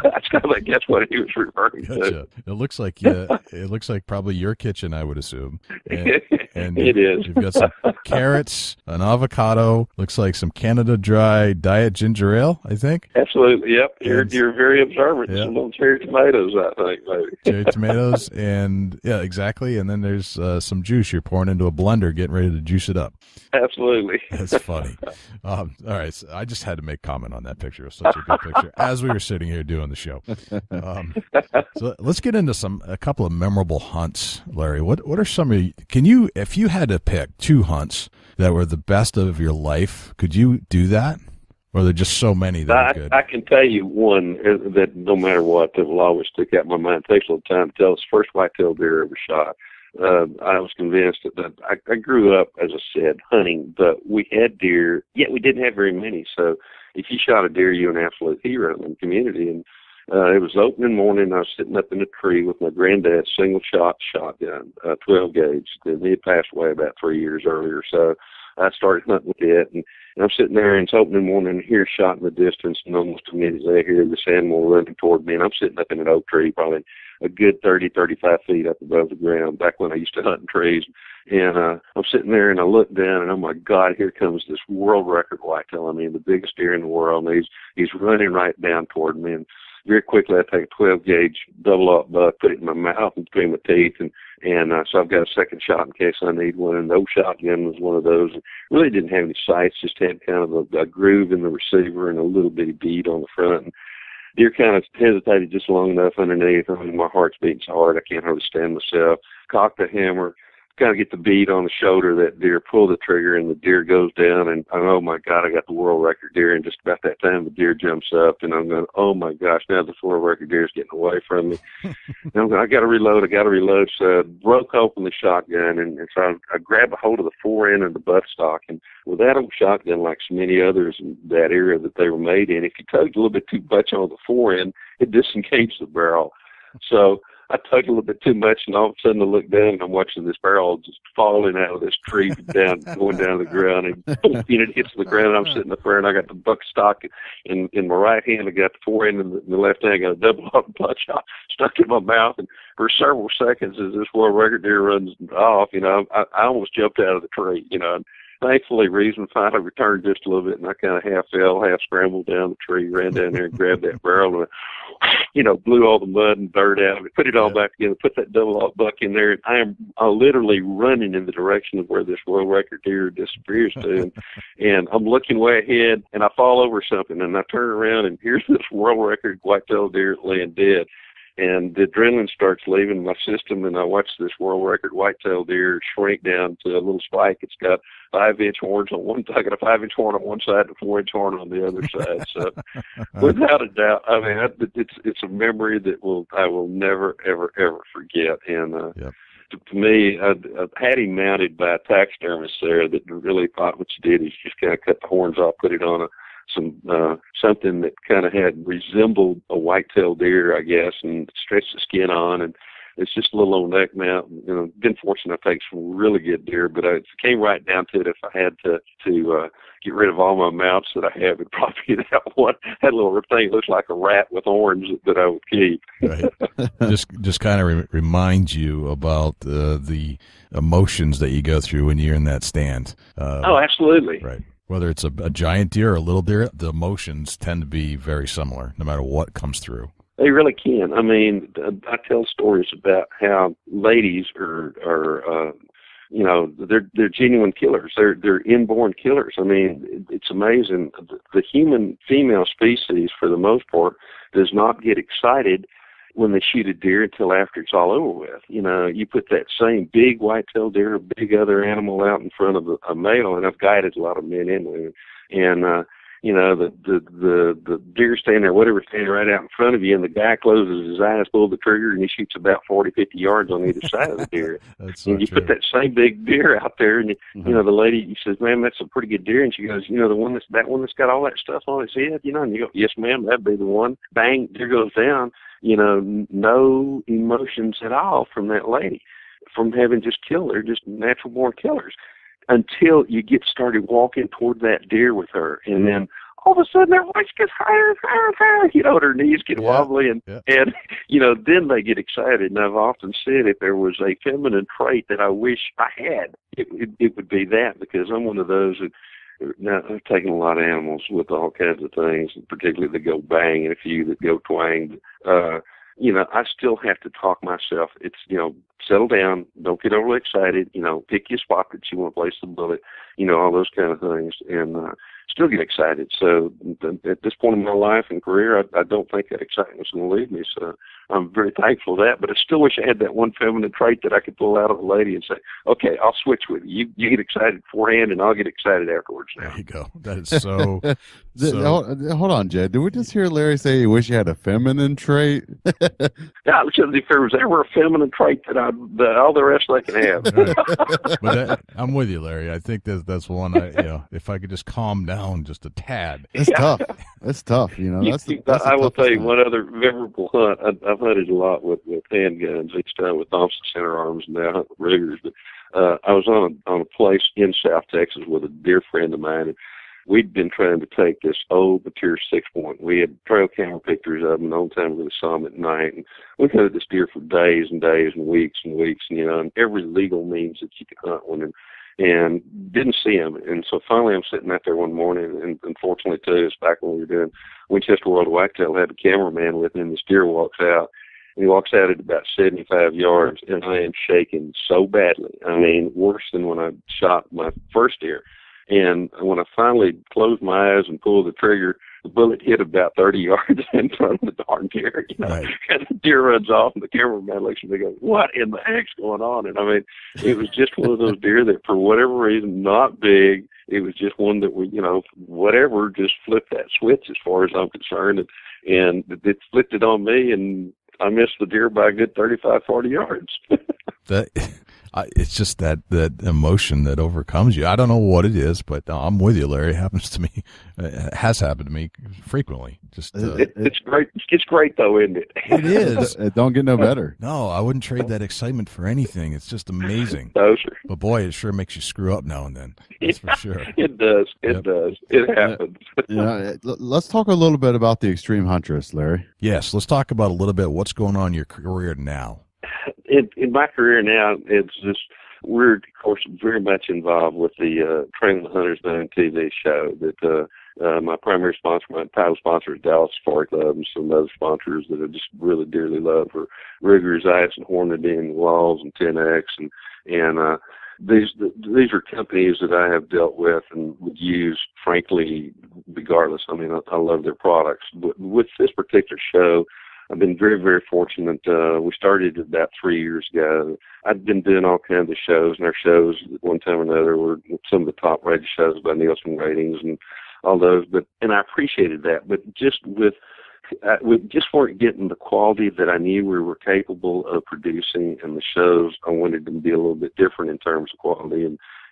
that's kind of like that's what he was referring to. It looks like probably your kitchen, I would assume. And it is. You've got some carrots, an avocado, looks like some Canada Dry Diet Ginger Ale, I think. Absolutely, yep. You're very observant. Yeah. Some little cherry tomatoes, I think, maybe. Cherry tomatoes, and yeah, exactly. And then there's some juice you're pouring into a blender, getting ready to juice it up. Absolutely. That's funny. All right, so I just had to make comment on that picture. It was such a good picture as we were sitting here doing the show. So let's get into a couple of memorable hunts, Larry. What are some of if you had to pick two hunts that were the best of your life, could you do that? Or are there just so many that are good? I can tell you one that no matter what, that will always stick out in my mind. It takes a little time to tell. It's the first whitetail deer I ever shot. I was convinced that I grew up, as I said, hunting, but we had deer, yet we didn't have very many. So if you shot a deer, you're an absolute hero in the community. And it was opening morning. I was sitting up in a tree with my granddad's single shot shotgun, 12 gauge. He had passed away about 3 years earlier. So I started hunting with it, and I'm sitting there, and it's opening morning, and hear a shot in the distance, and almost immediately I hear this animal running toward me, and I'm sitting up in an oak tree, probably a good 30, 35 feet up above the ground, back when I used to hunt in trees. And I'm sitting there, and I look down, and oh, my God, here comes this world record whitetail. I mean, the biggest deer in the world, and he's running right down toward me, and very quickly I take a 12-gauge double-aught buck, put it in my mouth and between my teeth, and so I've got a second shot in case I need one. And the old shotgun was one of those. And really didn't have any sights, just had kind of a groove in the receiver and a little bitty bead on the front. And deer kind of hesitated just long enough underneath. I mean, my heart's beating so hard I can't hardly stand myself. Cocked the hammer, kind of get the bead on the shoulder of that deer, pull the trigger, and the deer goes down. And oh my God, I got the world record deer. And just about that time, the deer jumps up, and I'm going, oh my gosh, now the world record deer is getting away from me. And I'm going, I got to reload. So I broke open the shotgun, and so I grabbed a hold of the fore end of the buttstock. And with that old shotgun, like so many others in that era that they were made in, if you tugged a little bit too much on the fore end, it disengaged the barrel. So I tugged a little bit too much, and all of a sudden I look down, and I'm watching this barrel just falling out of this tree going down the ground, and it hits the ground. And I'm sitting up there, and I got the buck stock in my right hand. I got the fore end, and in the left hand I got a double-up punch stuck in my mouth. And for several seconds, as this world record deer runs off, I almost jumped out of the tree, And thankfully, reason finally returned just a little bit, and I kind of half fell, half scrambled down the tree, ran down there and grabbed that barrel, and blew all the mud and dirt out of it, put it all back together, put that double-aught buck in there, and I am literally running in the direction of where this world record deer disappears to, and I'm looking way ahead, and I fall over something, and I turn around, and here's this world record white-tailed deer laying dead. And the adrenaline starts leaving my system, and I watch this world record whitetail deer shrink down to a little spike. It's got 5-inch horns on one side. I got a 5-inch horn on one side and a 4-inch horn on the other side. So, without a doubt, I mean, it's a memory that I will never, ever, ever forget. And to me, I had him mounted by a taxidermist there that really thought what you did is just kind of cut the horns off, put it on something that kind of resembled a whitetail deer, I guess, and stretched the skin on, and it's just a little old neck mount. Been fortunate to take some really good deer, but it came right down to it. If I had to get rid of all my mounts that I have, it'd probably be that one. Had a little thing that looks like a rat with horns that I would keep. Right. Just kind of reminds you about the emotions that you go through when you're in that stand. Oh, absolutely. Right. Whether it's a giant deer or a little deer, the emotions tend to be very similar, no matter what comes through. They really can. I mean, I tell stories about how ladies are they're genuine killers. They're inborn killers. I mean, it's amazing. The human female species, for the most part, does not get excited when they shoot a deer until after it's all over with. You know, you put that same big white-tailed deer, a big other animal out in front of a male, and I've guided a lot of men and women, and the deer standing there, whatever, standing right out in front of you, and the guy closes his eyes, pulls the trigger, and he shoots about 40, 50 yards on either side of the deer. That's so and you true. put that same big deer out there, and the lady, he says, "Ma'am, that's a pretty good deer," and she goes, "The one that's got all that stuff on its head, and you go, "Yes, ma'am, that'd be the one." Bang, deer goes down. No emotions at all from that lady, from having just killed her, just natural born killers, until you get started walking toward that deer with her, and then all of a sudden their voice gets higher and higher and higher. Her knees get wobbly, and then they get excited. And I've often said, if there was a feminine trait that I wish I had, it would be that, because I'm one of those who, now, I've taken a lot of animals with all kinds of things, particularly that go bang and a few that go twang. I still have to talk myself. It's, settle down, don't get overly excited, pick your spot that you want to place the bullet, all those kind of things, and still get excited. So at this point in my life and career, I don't think that excitement's going to leave me. So I'm very thankful for that, but I still wish I had that one feminine trait that I could pull out of a lady and say, "Okay, I'll switch with you. You get excited beforehand, and I'll get excited afterwards." Now. There you go. That is so. Hold on, Jed. Did we just hear Larry say he wish he had a feminine trait? Yeah, if there was ever a feminine trait that all the rest I can have. Right. But I'm with you, Larry. I think that's one. If I could just calm down just a tad. It's tough. It's tough. That's I will tell you one other memorable hunt. I've hunted a lot with handguns, each time with Thompson center arms, and now hunt with riggers. But I was on a place in South Texas with a dear friend of mine, and we'd been trying to take this old Mateer 6-point. We had trail camera pictures of him the whole time we saw him at night, and we hunted this deer for days and days and weeks, and every legal means that you could hunt one, and didn't see him. And so finally I'm sitting out there one morning, and unfortunately too, it's back when we were doing Winchester World of Whitetail, had a cameraman with him, and this deer walks out. And he walks out at about 75 yards, and I am shaking so badly. I mean, worse than when I shot my first deer. And when I finally closed my eyes and pulled the trigger, the bullet hit about 30 yards in front of the darn deer. Right. And the deer runs off, and the cameraman looks at me and goes, "What in the heck's going on?" And I mean, it was just one of those deer that, for whatever reason, not big. It was just one that we, whatever, just flipped that switch as far as I'm concerned. And it flipped it on me, and I missed the deer by a good 35, 40 yards. It's just that emotion that overcomes you. I don't know what it is, but I'm with you, Larry. It happens to me. It has happened to me frequently. Just it's great. It's great, though, isn't it? It is. It don't get no better. No, I wouldn't trade that excitement for anything. It's just amazing. No, sir. But boy, it sure makes you screw up now and then. That's for sure. It does. It does. It happens. Let's talk a little bit about the Extreme Huntress, Larry. Yes, let's talk about a little bit what's going on in your career now. In my career now, it's just, we're, of course, very much involved with the Training the Hunters Down TV show. That my primary sponsor, my title sponsor, is Dallas Safari Club, and some other sponsors that I just really dearly love for Riggers, Ice, and Hornady, and Walls, and 10X, and these are companies that I have dealt with and would use, frankly, regardless. I mean, I love their products. But with this particular show, I've been very, very fortunate. We started about 3 years ago. I've been doing all kinds of shows, and our shows at one time or another were some of the top rated shows by Nielsen ratings and all those. And I appreciated that. But just we just weren't getting the quality that I knew we were capable of producing, and the shows, I wanted them to be a little bit different in terms of quality.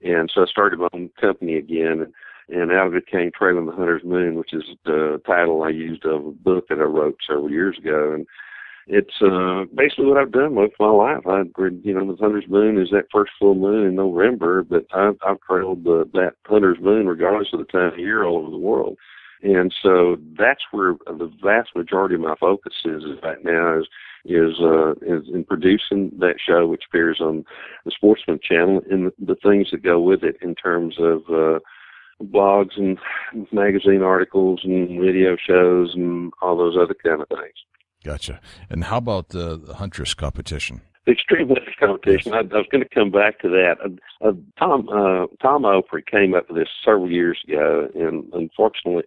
And so I started my own company again. And out of it came Trailing the Hunter's Moon, which is the title I used of a book that I wrote several years ago. And it's basically what I've done most of my life. The Hunter's Moon is that first full moon in November, but I've trailed that Hunter's Moon regardless of the time of year all over the world. And so that's where the vast majority of my focus is right now is in producing that show, which appears on the Sportsman channel, and the things that go with it in terms of blogs and magazine articles and video shows and all those other kind of things. Gotcha. And how about the huntress competition? The extreme hunting competition. I was going to come back to that. Tom Opry came up with this several years ago, and fortunately,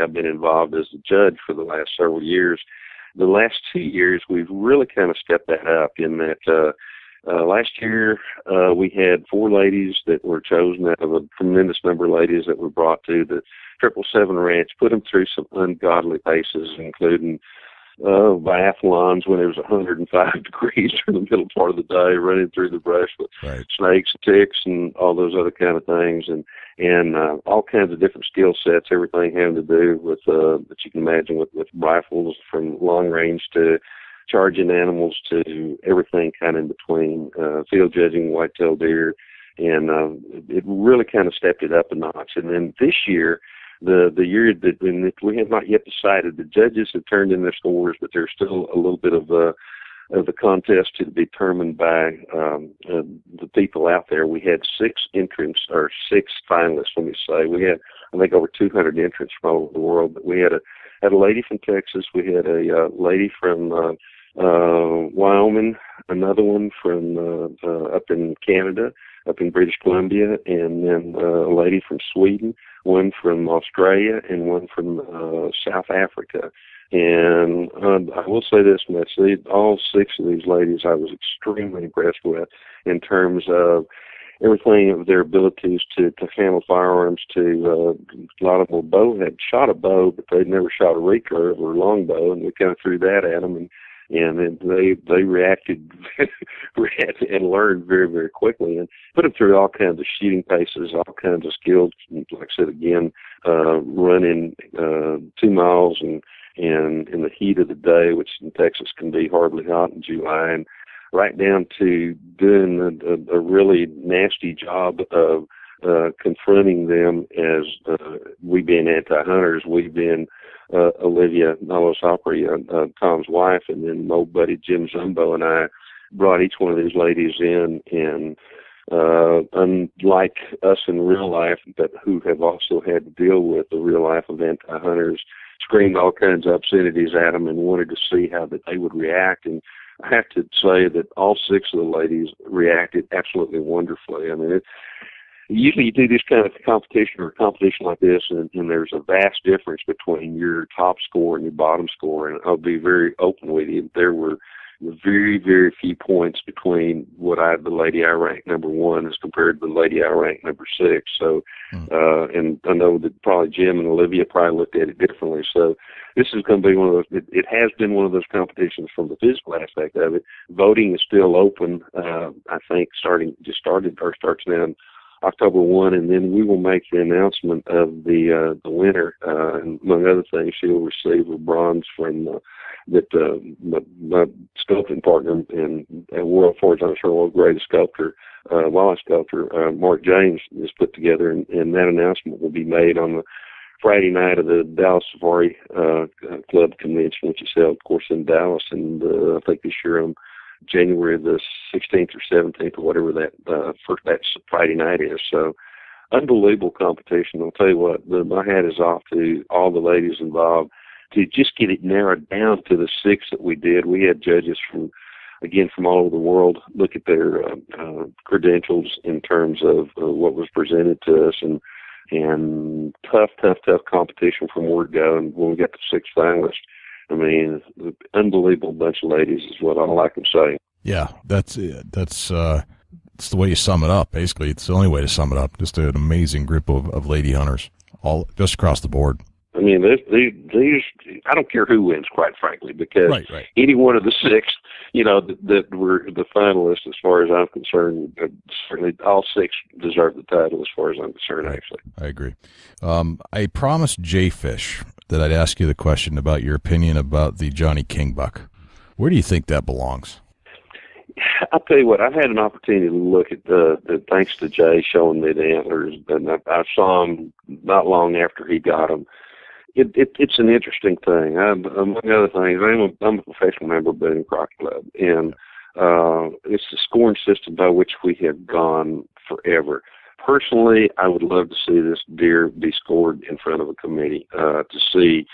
I've been involved as a judge for the last several years. The last 2 years, we've really kind of stepped that up in that last year we had 4 ladies that were chosen out of a tremendous number of ladies that were brought to the 777 Ranch, put them through some ungodly paces, including biathlons when it was 105 degrees in the middle part of the day, running through the brush with snakes and ticks and all those other kind of things, and all kinds of different skill sets, everything having to do with that you can imagine with rifles, from long range to charging animals to everything kind of in between, field judging whitetail deer, and it really kind of stepped it up a notch. And then this year, the year that we have not yet decided, the judges have turned in their scores, but there's still a little bit of the contest to be determined by the people out there. We had 6 entrants, or 6 finalists, let me say. We had, I think, over 200 entrants from all over the world. But we had a lady from Texas. We had a lady from Wyoming, another one from up in Canada, up in British Columbia, and then a lady from Sweden, one from Australia, and one from South Africa. And I will say this much, all 6 of these ladies I was extremely impressed with in terms of everything of their abilities to handle firearms, to a lot of them had shot a bow, but they'd never shot a recurve or a longbow, and we kind of threw that at them, and they reacted and learned very, very quickly, and put them through all kinds of shooting paces, all kinds of skills. Like I said again, running 2 miles and in the heat of the day, which in Texas can be hardly hot in July, and right down to doing a really nasty job of confronting them as we being anti-hunters, we being Olivia Nalos Opry, Tom's wife, and then my old buddy Jim Zumbo and I brought each one of these ladies in, and unlike us in real life, but who have also had to deal with the real life of anti-hunters, screamed all kinds of obscenities at them and wanted to see how that they would react. And I have to say that all 6 of the ladies reacted absolutely wonderfully. I mean, usually you do this kind of competition or a competition like this, and there's a vast difference between your top score and your bottom score. And I'll be very open with you. There were very, very few points between the lady I ranked number 1 as compared to the lady I ranked number 6. So, and I know that probably Jim and Olivia probably looked at it differently. So this is going to be one of those, it has been one of those competitions from the physical aspect of it. Voting is still open, I think starts now October 1, and then we will make the announcement of the winner. And among other things, she'll receive a bronze from my sculpting partner and World Forge, I'm sure world greatest sculptor, wildlife sculptor, Mark James, is put together, and that announcement will be made on the Friday night of the Dallas Safari Club convention, which is held, of course, in Dallas, and I think this year on January the 16th or 17th or whatever that Friday night is. So unbelievable competition. I'll tell you what, my hat is off to all the ladies involved to just get it narrowed down to the 6 that we did. We had judges from all over the world look at their credentials in terms of what was presented to us, and tough competition from word go. And when we got the 6 finalists, I mean, unbelievable bunch of ladies is what all I can say. Yeah, that's the way you sum it up. Basically, it's the only way to sum it up. Just an amazing group of lady hunters, all just across the board. I mean, these I don't care who wins, quite frankly, because any one of the 6, that were the finalists, as far as I'm concerned, certainly all 6 deserve the title, as far as I'm concerned. Actually, I agree. I promised Jay Fish that I'd ask you the question about your opinion about the Johnny King buck. Where do you think that belongs? I'll tell you what, I've had an opportunity to look at thanks to Jay showing me the antlers, and I saw him not long after he got them. It's an interesting thing. Among other things, I'm a professional member of the Boone and Crockett Club, and it's the scoring system by which we have gone forever. personally, I would love to see this deer be scored in front of a committee to see,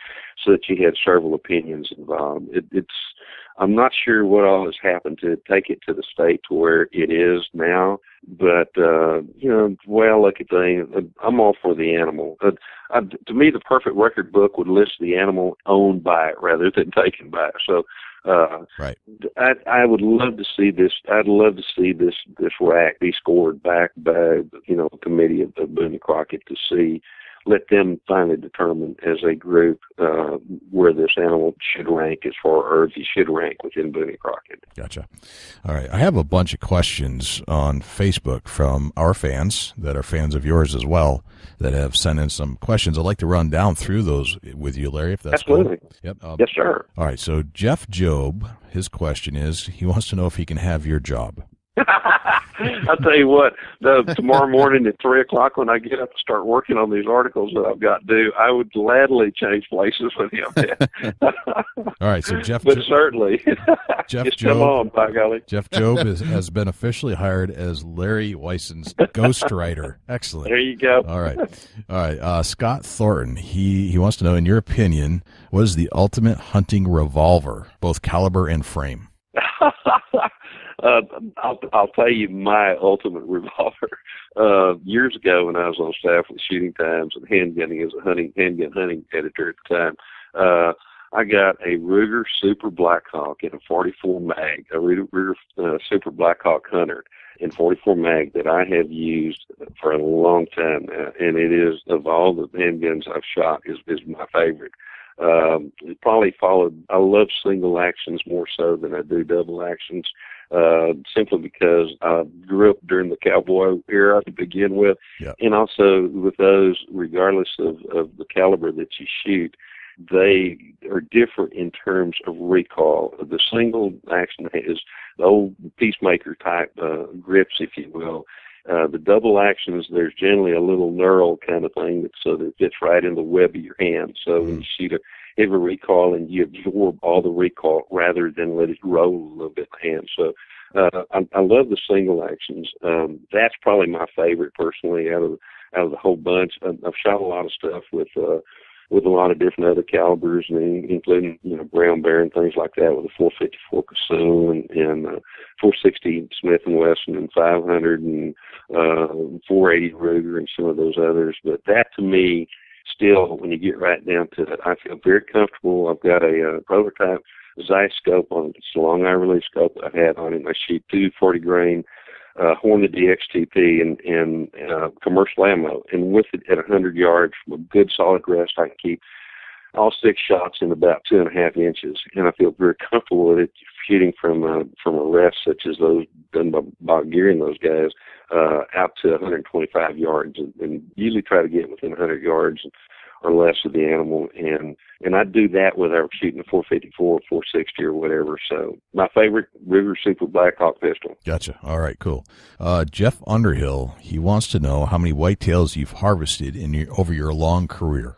so that you had several opinions involved. I'm not sure what all has happened to take it to the state to where it is now, but the way I look at things, I'm all for the animal. To me, the perfect record book would list the animal owned by it rather than taken by it. So, right. I would love to see this. I'd love to see this rack be scored back by a committee of Boone and Crockett to see. Let them finally determine as a group where this animal should rank or if he should rank within Boone and Crockett. Gotcha. All right. I have a bunch of questions on Facebook from our fans that are fans of yours as well that have sent in some questions. I'd like to run down through those with you, Larry, if that's Absolutely. Cool. Yep. Yes, sir. All right. So Jeff Job, his question is, he wants to know if he can have your job. I'll tell you what, tomorrow morning at 3 o'clock when I get up and start working on these articles that I've got due, I would gladly change places with him. All right, so certainly. Jeff Just Job, come on, by golly. Jeff Job has been officially hired as Larry Weisson's ghostwriter. Excellent. There you go. All right. Scott Thornton, he wants to know, in your opinion, what is the ultimate hunting revolver, both caliber and frame? I'll tell you my ultimate revolver. Years ago when I was on staff with Shooting Times and handgunning as a handgun hunting editor at the time, I got a Ruger Super Blackhawk in a 44 mag, a Ruger Super Blackhawk Hunter in 44 mag that I have used for a long time now, and it is, of all the handguns I've shot, is my favorite. It probably followed. I love single actions more so than I do double actions. Simply because I grew up during the cowboy era to begin with, and also with those, regardless of the caliber that you shoot, they are different in terms of recoil. The single action is the old peacemaker type grips, if you will. The double actions, there's generally a little knurl kind of thing so that it fits right in the web of your hand. So when you shoot a recoil and you absorb all the recoil rather than let it roll a little bit in the hand. So I love the single actions. That's probably my favorite personally out of the whole bunch. I've shot a lot of stuff with a lot of different other calibers, including brown bear and things like that, with a 454 Casull and 460 Smith & Wesson and 500 and 480 Ruger and some of those others. But that to me, still, when you get right down to it, I feel very comfortable. I've got a prototype Zeiss scope on it. It's a long eye release scope I've had on it. I shoot 240 grain Hornet DXTP and commercial ammo, and with it at 100 yards from a good solid rest, I can keep all 6 shots in about 2.5 inches, and I feel very comfortable with it shooting from a rest such as those done by Bob Geary and those guys out to 125 yards, and usually try to get within 100 yards or less of the animal, and I do that whether shooting a 454, 460, or whatever. So my favorite, Ruger Super Blackhawk pistol. Gotcha. All right, cool. Jeff Underhill, he wants to know how many whitetails you've harvested over your long career.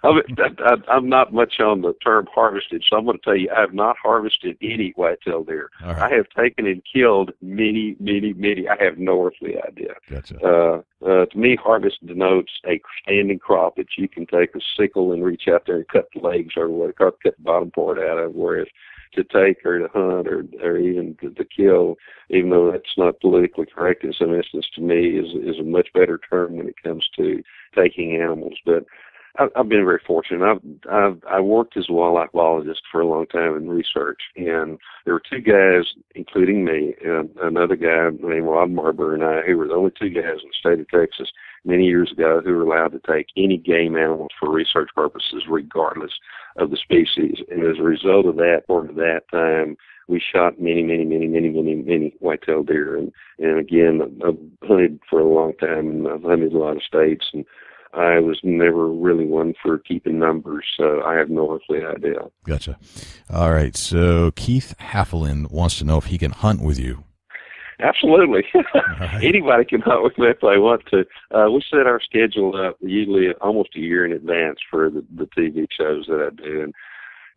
I'm not much on the term harvested, so I'm going to tell you I have not harvested any whitetail deer. Right. I have taken and killed many. I have no earthly idea. Gotcha. To me, harvest denotes a standing crop that you can take a sickle and reach out there and cut the legs or cut the bottom part out of, whereas to take or to hunt or even to kill, even though that's not politically correct in some instances, to me is a much better term when it comes to taking animals. But I've been very fortunate. I worked as a wildlife biologist for a long time in research, and there were 2 guys, including me, and another guy named Rod Marber and I, who were the only 2 guys in the state of Texas many years ago who were allowed to take any game animals for research purposes, regardless of the species. And as a result of that, over that time, we shot many whitetail deer. And again, I've hunted for a long time, and I've hunted a lot of states, and I was never really one for keeping numbers, so I have no earthly idea. Gotcha. All right, so Keith Haffelin wants to know if he can hunt with you. Absolutely. Right. Anybody can hunt with me if they want to. We set our schedule up usually almost a year in advance for the TV shows that I do,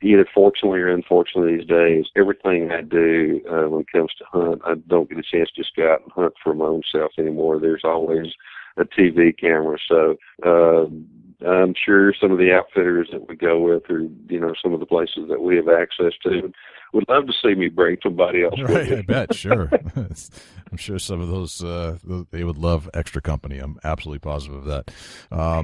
either fortunately or unfortunately these days, everything I do when it comes to hunt, I don't get a chance to just go out and hunt for my own self anymore. There's always a TV camera. So I'm sure some of the outfitters that we go with, or some of the places that we have access to, would love to see me bring somebody else with Right, me. I bet, sure. I'm sure some of those, they would love extra company. I'm absolutely positive of that.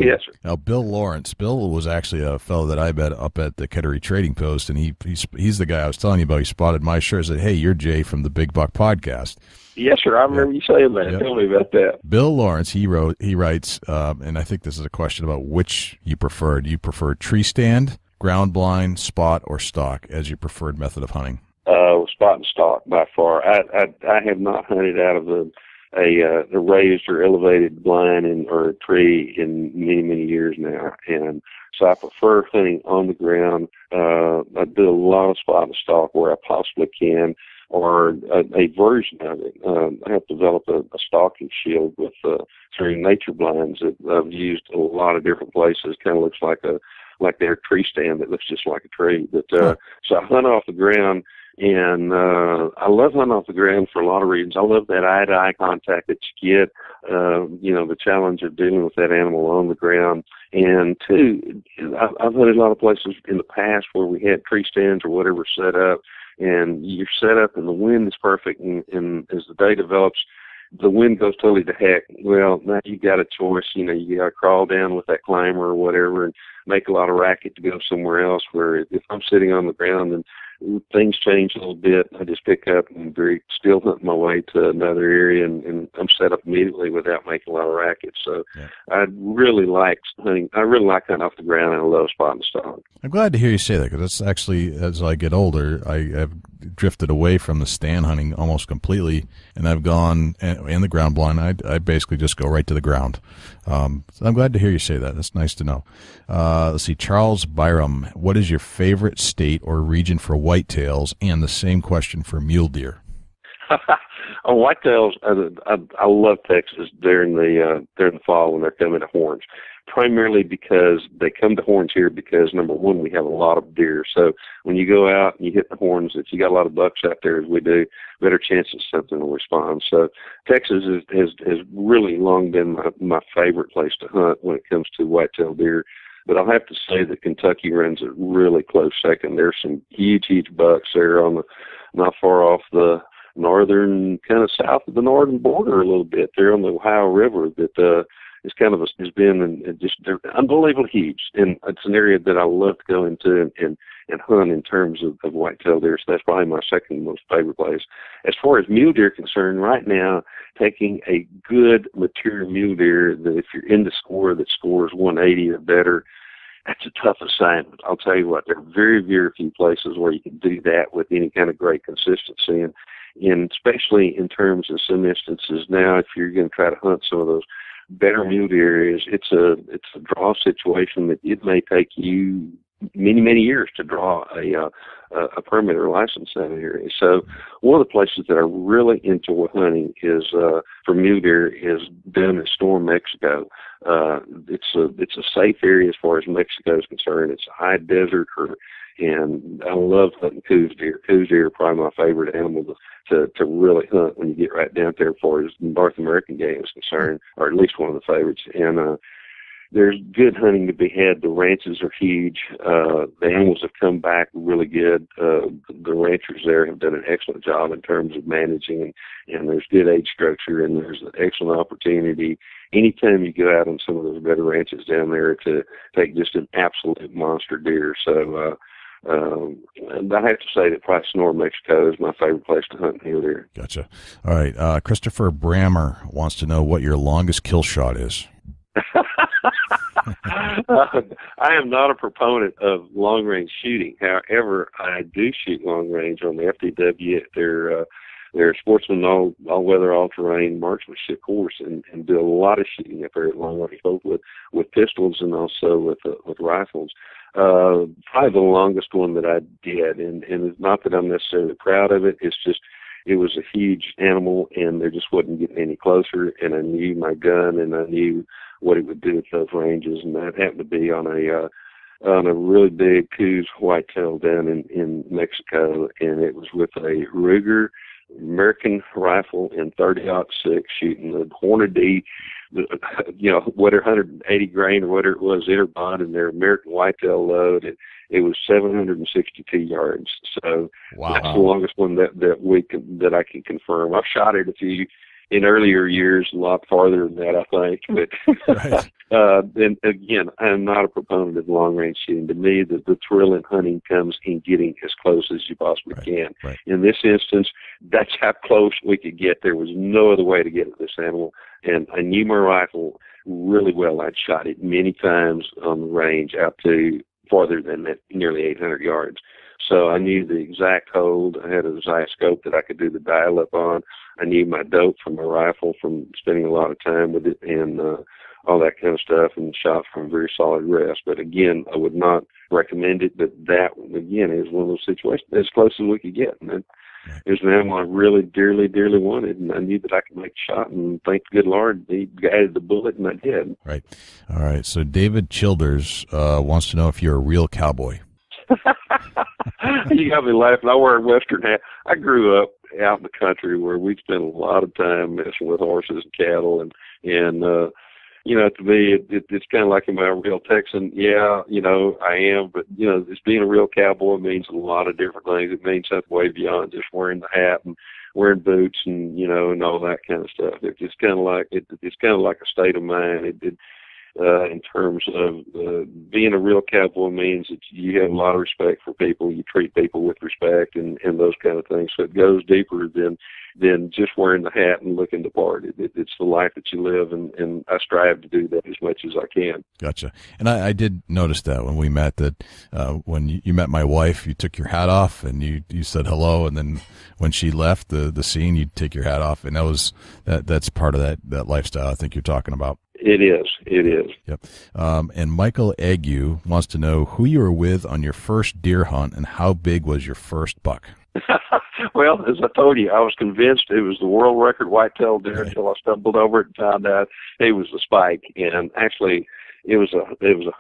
Yes, sir. Now, Bill Lawrence. Bill was actually a fellow that I met up at the Kittery Trading Post, and he's the guy I was telling you about. He spotted my shirt and said, "Hey, you're Jay from the Big Buck Podcast." Yes, sir. I remember you saying that. Yep. Tell me about that. Bill Lawrence, he writes, and I think this is a question about which you prefer. Do you prefer tree stand, ground blind, spot, or stock as your preferred method of hunting? Spot and stock by far. I have not hunted out of a raised or elevated blind or a tree in many years now, and so I prefer hunting on the ground. I do a lot of spot and stock where I possibly can, or a version of it. I have developed a stalking shield with through nature blinds that I've used a lot of different places. Kind of looks like their tree stand that looks just like a tree. But so I hunt off the ground. And I love hunting off the ground for a lot of reasons. I love that eye-to-eye contact that you get, the challenge of dealing with that animal on the ground. And two, I've hunted a lot of places in the past where we had tree stands or whatever set up, and you're set up and the wind is perfect, and as the day develops, the wind goes totally to heck. Well, now you got a choice. You got to crawl down with that climber or whatever and make a lot of racket to go somewhere else, where if I'm sitting on the ground and things change a little bit, I just pick up and still hunt my way to another area, and I'm set up immediately without making a lot of racket. So I really like hunting. I really like hunting off the ground, and I love spot and stock. I'm glad to hear you say that, because that's actually, as I get older, I have drifted away from the stand hunting almost completely, and I've gone in the ground blind. I basically just go right to the ground. So I'm glad to hear you say that. That's nice to know. Let's see, Charles Byram, what is your favorite state or region for whitetails? And the same question for mule deer. On whitetails, I love Texas during the fall when they're coming to horns. Primarily because they come to horns here because, number one, we have a lot of deer. So when you go out and you hit the horns, if you got a lot of bucks out there, as we do, better chance that something will respond. So Texas has really long been my favorite place to hunt when it comes to whitetail deer. But I'll have to say that Kentucky runs a really close second. There's some huge bucks there not far off the northern, kind of south of the northern border a little bit. They're on the Ohio River that has been just they're unbelievably huge, and it's an area that I love to go into and hunt in terms of whitetail deer. So that's probably my second most favorite place. As far as mule deer concerned, right now, taking a good mature mule deer that if you're in the score that scores 180 or better, that's a tough assignment. I'll tell you what, there are very, very few places where you can do that with any kind of great consistency, and especially in terms of some instances now, if you're going to try to hunt some of those better mule deer areas, it's a draw situation that it may take you many years to draw a permit or license in that area. So one of the places that I really enjoy hunting is for mule deer is down in Storm, Mexico. It's a safe area as far as Mexico is concerned. It's a high desert, and I love hunting coos deer. Coos deer are probably my favorite animal to really hunt when you get right down there as far as North American game is concerned, or at least one of the favorites. And there's good hunting to be had. The ranches are huge. The animals have come back really good. The ranchers there have done an excellent job in terms of managing, and there's good age structure, and there's an excellent opportunity anytime you go out on some of those better ranches down there to take just an absolute monster deer. So I have to say that probably Sonora, Mexico is my favorite place to hunt mule deer. Gotcha. All right. Christopher Brammer wants to know what your longest kill shot is. I am not a proponent of long-range shooting. However, I do shoot long-range on the FDW. They're a sportsman all-weather, all-terrain marksmanship course, and do a lot of shooting up there at long range, both with pistols and also with rifles. Probably the longest one that I did, and it's not that I'm necessarily proud of it. It's just it was a huge animal, and there just wasn't getting any closer. And I knew my gun, and I knew what it would do at those ranges, and that happened to be on on a really big Coues whitetail down in Mexico, and it was with a Ruger American rifle in 30-06 shooting the Hornady, whatever 180 grain or whatever it was, Interbond in their American whitetail load. It was 762 yards. So wow. That's the longest one that I can confirm. I've shot it a few in earlier years, a lot farther than that, I think. But right. And again, I'm not a proponent of long range shooting. To me, the thrill in hunting comes in getting as close as you possibly can. Right. In this instance, that's how close we could get. There was no other way to get at this animal, and I knew my rifle really well. I'd shot it many times on the range out to farther than that, nearly 800 yards. So I knew the exact hold. I had a Zyoscope that I could do the dial up on. I knew my dope from my rifle from spending a lot of time with it, and all that kind of stuff, and shot from a very solid rest. But again, I would not recommend it. But that, again, is one of those situations as close as we could get. And it was an animal I really dearly, dearly wanted, and I knew that I could make a shot. And thank the good Lord, he guided the bullet, and I did. Right. All right. So David Childers wants to know if you're a real cowboy. You got me laughing. I wear a Western hat. I grew up out in the country where we spent a lot of time messing with horses and cattle, and to me, it's kind of like, am I a real Texan? Yeah, I am, but, just being a real cowboy means a lot of different things. It means something way beyond just wearing the hat and wearing boots and, and all that kind of stuff. It's kind of like, it's kind of like a state of mind. In terms of being a real cowboy means that you have a lot of respect for people, you treat people with respect and those kind of things. So it goes deeper than just wearing the hat and looking the part. It's the life that you live, and I strive to do that as much as I can. Gotcha. And I did notice that when we met, that when you met my wife, you took your hat off and you said hello, and then when she left the scene, you'd take your hat off, and that's part of that lifestyle I think you're talking about. It is. Yep. And Michael Ague wants to know who you were with on your first deer hunt and how big was your first buck? Well, as I told you, I was convinced it was the world record whitetail deer until I stumbled over it and found out it was a spike. And actually, it was a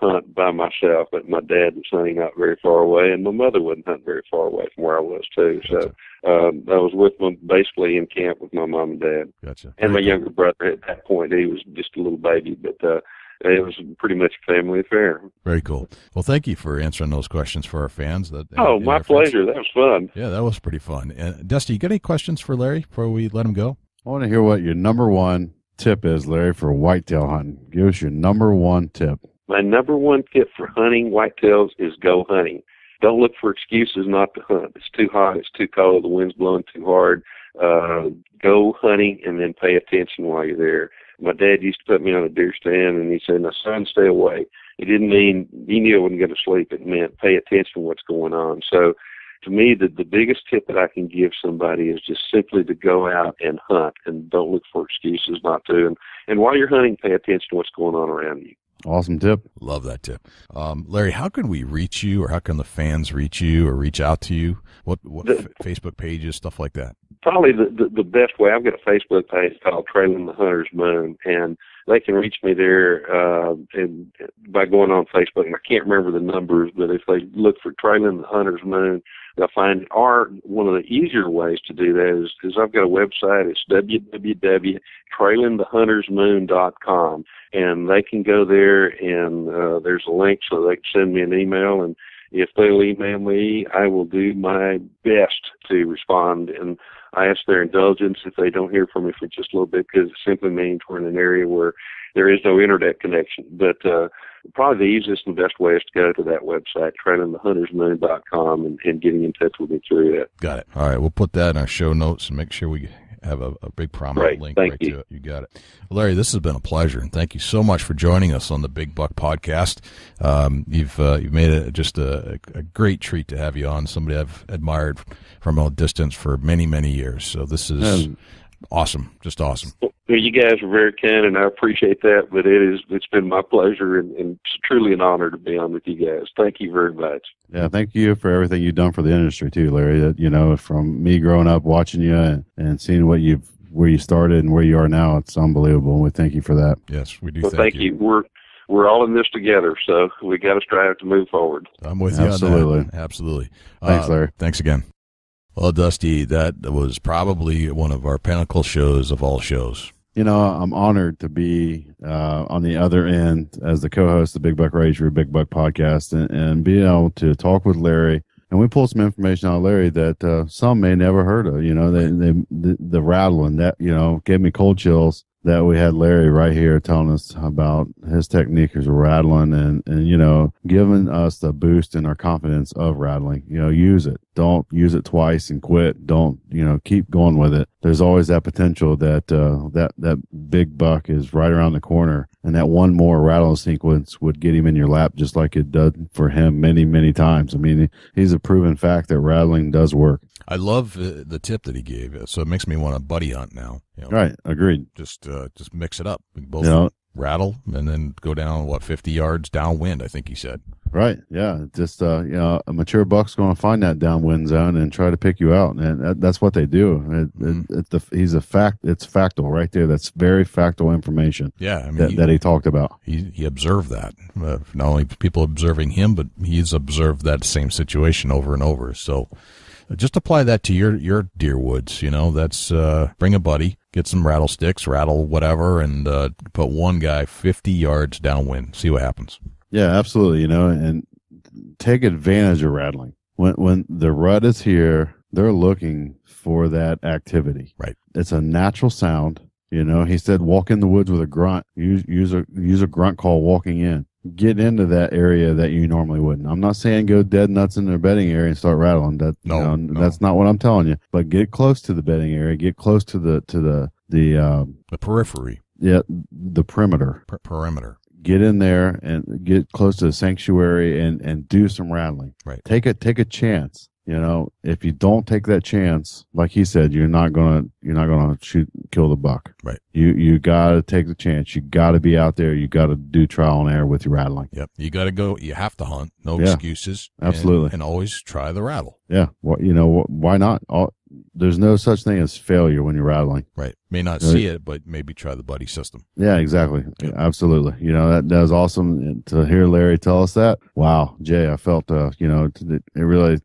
hunt by myself, but my dad was hunting not very far away, and my mother wasn't hunting very far away from where I was too. So I was with them basically in camp with my mom and dad. Gotcha. And my younger brother at that point. He was just a little baby, but it was pretty much a family affair. Very cool. Well, thank you for answering those questions for our fans. My pleasure. That was fun. Yeah, that was pretty fun. And Dusty, you got any questions for Larry before we let him go? I want to hear what your number one tip is, Larry, for whitetail hunting. Give us your number one tip. My number one tip for hunting whitetails is go hunting. Don't look for excuses not to hunt. It's too hot, it's too cold, the wind's blowing too hard. Go hunting and then pay attention while you're there. My dad used to put me on a deer stand, and he said, "Now, son, stay away." It didn't mean he knew I wouldn't go to sleep. It meant pay attention to what's going on. So to me, the biggest tip that I can give somebody is just simply to go out and hunt, and don't look for excuses not to. And while you're hunting, pay attention to what's going on around you. Awesome tip. Love that tip. Larry, how can we reach you, or how can the fans reach you or reach out to you? What Facebook pages, stuff like that? Probably the best way, I've got a Facebook page called Trailing the Hunter's Moon, and they can reach me there and by going on Facebook. And I can't remember the numbers, but if they look for Trailing the Hunter's Moon, they'll find it. Or one of the easier ways to do that is I've got a website. It's www.trailingthehuntersmoon.com, and they can go there, and there's a link so they can send me an email, and if they'll email me, I will do my best to respond. And I ask their indulgence if they don't hear from me for just a little bit, because it simply means we're in an area where there is no internet connection. But probably the easiest and best way is to go to that website, trailingthehuntersmoon.com, and getting in touch with me through that. Got it. All right, we'll put that in our show notes and make sure we have a big prominent link right to it. You got it. Larry, this has been a pleasure, and thank you so much for joining us on the Big Buck Podcast. You've made it just a great treat to have you on, somebody I've admired from a distance for many, many years. So this is awesome, just awesome. Well, you guys are very kind, and I appreciate that, but it's been my pleasure, and it's truly an honor to be on with you guys. Thank you very much. Yeah, thank you for everything you've done for the industry too, Larry. That, from me growing up watching you and seeing where you started and where you are now, it's unbelievable. And we thank you for that. Yes, we do. Well, thank you. we're all in this together. So we got to strive to move forward. I'm with you on that. Absolutely. Thanks, Larry. Thanks again. Well, Dusty, that was probably one of our pinnacle shows of all shows. I'm honored to be on the other end as the co-host of the Big Buck Registry, Big Buck Podcast, and be able to talk with Larry. And we pulled some information out of Larry that some may never heard of. The rattling that gave me cold chills. That we had Larry right here telling us about his technique is rattling and giving us the boost in our confidence of rattling. Use it. Don't use it twice and quit. Don't, keep going with it. There's always that potential that that big buck is right around the corner, and that one more rattle sequence would get him in your lap just like it did for him many, many times. I mean, he's a proven fact that rattling does work. I love the tip that he gave, so it makes me want to buddy hunt now. Right, agreed. Just mix it up. We can both rattle and then go down 50 yards downwind, I think he said. Right, yeah. Just a mature buck's going to find that downwind zone and try to pick you out, and that's what they do. He's a fact. It's factual right there. That's very factual information. Yeah, I mean, that he talked about. He observed that. Not only people observing him, but he's observed that same situation over and over. So. Just apply that to your deer woods. That's bring a buddy, get some rattlesticks, rattle whatever, and put one guy 50 yards downwind. See what happens. Yeah, absolutely. And take advantage of rattling. When the rut is here, they're looking for that activity. Right. It's a natural sound. He said, walk in the woods with a grunt. Use a grunt call walking in. Get into that area that you normally wouldn't. I'm not saying go dead nuts in their bedding area and start rattling. No. That's not what I'm telling you. But get close to the bedding area. Get close to the periphery. Yeah, the perimeter. Perimeter. Get in there and get close to the sanctuary and do some rattling. Right. Take a chance. If you don't take that chance, like he said, you're not gonna kill the buck. Right. You gotta take the chance. You gotta be out there. You gotta do trial and error with your rattling. Yep. You gotta go. You have to hunt. No excuses. Absolutely. And always try the rattle. Yeah. Why not? There's no such thing as failure when you're rattling. Right. May not see it, but maybe try the buddy system. Yeah, exactly. Yep. Absolutely. That was awesome to hear Larry tell us that. Wow, Jay, I felt it really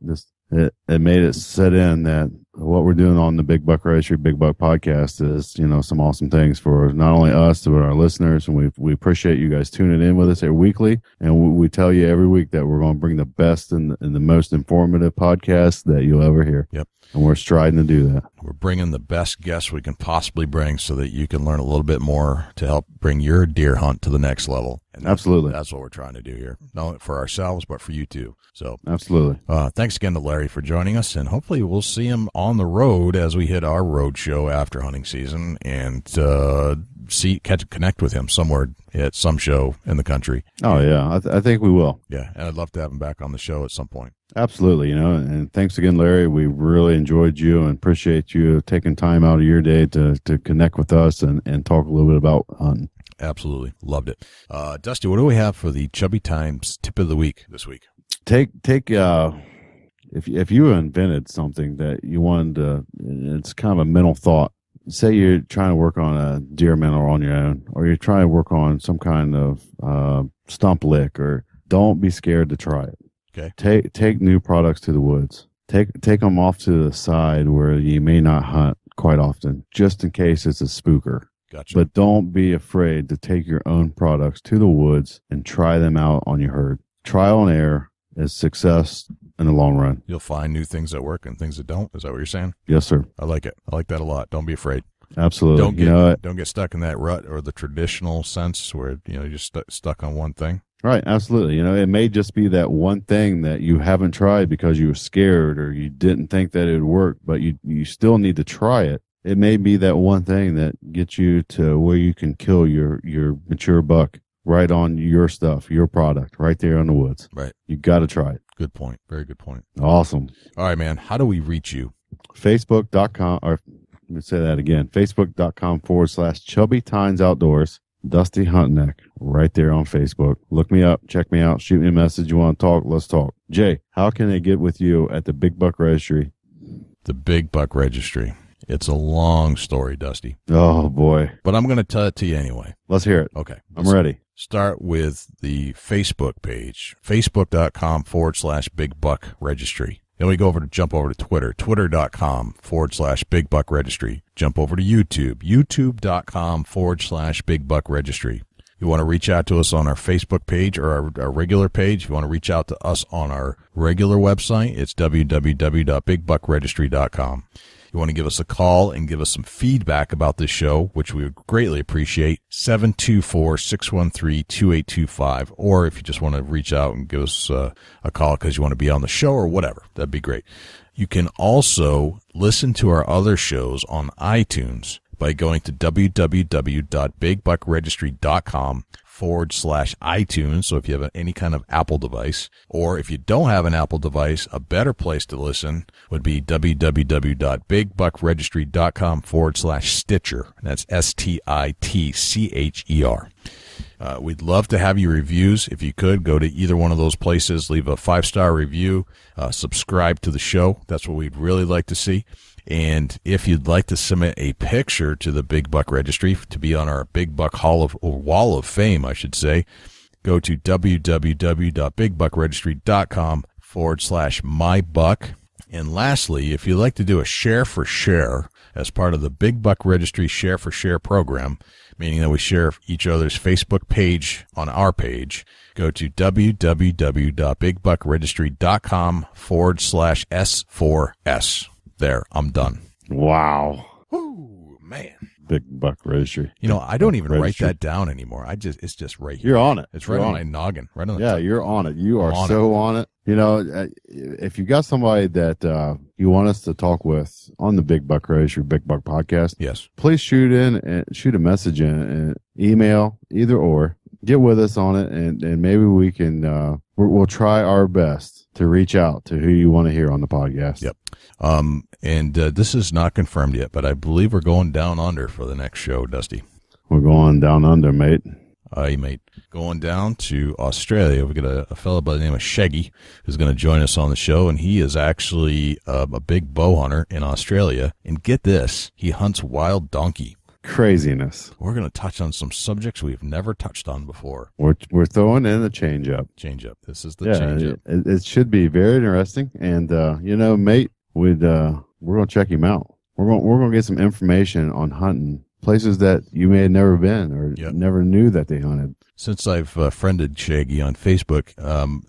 it made it set in that what we're doing on the Big Buck Registry, Big Buck Podcast is, some awesome things for not only us, but our listeners. And we appreciate you guys tuning in with us here weekly. And we tell you every week that we're going to bring the best and the most informative podcast that you'll ever hear. Yep. And we're striving to do that. We're bringing the best guests we can possibly bring so that you can learn a little bit more to help bring your deer hunt to the next level. And absolutely. That's what we're trying to do here. Not only for ourselves, but for you too. So absolutely. Thanks again to Larry for joining us, and hopefully we'll see him on the road as we hit our road show after hunting season and connect with him somewhere at some show in the country. Oh, yeah. I think we will. Yeah, and I'd love to have him back on the show at some point. Absolutely, and thanks again, Larry. We really enjoyed you and appreciate you taking time out of your day to connect with us and talk a little bit about hunting. Absolutely. Loved it. Dusty, what do we have for the Chubby Times tip of the week this week? If you invented something that you wanted to, it's kind of a mental thought. Say you're trying to work on a deer mantle on your own, or you're trying to work on some kind of stump lick, or don't be scared to try it. Okay. Take new products to the woods. Take them off to the side where you may not hunt quite often, just in case it's a spooker. Gotcha. But don't be afraid to take your own products to the woods and try them out on your herd. Trial and error is success in the long run. You'll find new things that work and things that don't. Is that what you're saying? Yes, sir. I like it. I like that a lot. Don't be afraid. Absolutely. Don't get stuck in that rut or the traditional sense where you're just stuck on one thing. Right, absolutely. It may just be that one thing that you haven't tried because you were scared or you didn't think that it would work, but you still need to try it. It may be that one thing that gets you to where you can kill your mature buck right on your stuff, your product, right there in the woods. Right. You got to try it. Good point. Very good point. Awesome. All right, man. How do we reach you? Facebook.com, or let me say that again, Facebook.com/Chubby Tines Outdoors. Dusty Huntneck, right there on Facebook. Look me up, check me out, shoot me a message. You want to talk? Let's talk. Jay, how can they get with you at the Big Buck Registry? The Big Buck Registry. It's a long story, Dusty. Oh, boy. But I'm going to tell it to you anyway. Let's hear it. Okay. I'm ready. start with the Facebook page, facebook.com/Big Buck Registry. Then we jump over to Twitter, twitter.com/Big Buck Registry. Jump over to YouTube, youtube.com/Big Buck Registry. You want to reach out to us on our Facebook page or our regular page. If you want to reach out to us on our regular website, it's www.bigbuckregistry.com. You want to give us a call and give us some feedback about this show, which we would greatly appreciate, 724-613-2825. Or if you just want to reach out and give us a call because you want to be on the show or whatever, that'd be great. You can also listen to our other shows on iTunes by going to www.bigbuckregistry.com/iTunes. So if you have any kind of Apple device, or if you don't have an Apple device, a better place to listen would be www.bigbuckregistry.com/Stitcher. That's STITCHER. We'd love to have your reviews. If you could, go to either one of those places, leave a 5-star review, subscribe to the show. That's what we'd really like to see. And if you'd like to submit a picture to the Big Buck Registry to be on our Big Buck Wall of Fame, I should say, go to www.bigbuckregistry.com/mybuck. And lastly, if you'd like to do a share for share as part of the Big Buck Registry Share for Share program, meaning that we share each other's Facebook page on our page, go to www.bigbuckregistry.com/S4S. There, I'm done. Wow. Ooh, man. Big Buck Registry. You know, I don't even write that down anymore. It's just right here. You're on it. It's right on my noggin. Right on the top. You're on it. You are so on it. You know, if you got somebody that you want us to talk with on the Big Buck Registry, Big Buck Podcast, yes, please shoot a message in, and email, either or. Get with us on it, and maybe we can. We'll try our best to reach out to who you want to hear on the podcast. Yep. And this is not confirmed yet, but I believe we're going down under for the next show, Dusty. We're going down under, mate. Aye, mate. Going down to Australia. We've got a fellow by the name of Shaggy who's going to join us on the show, and he is actually a big bow hunter in Australia. And get this, he hunts wild donkey. Craziness. We're going to touch on some subjects we've never touched on before. We're throwing in a change up. This is the change up. It should be very interesting. And mate, we're going to check him out. We're going to get some information on hunting places that you may have never been or never knew that they hunted. Since I've friended Shaggy on Facebook,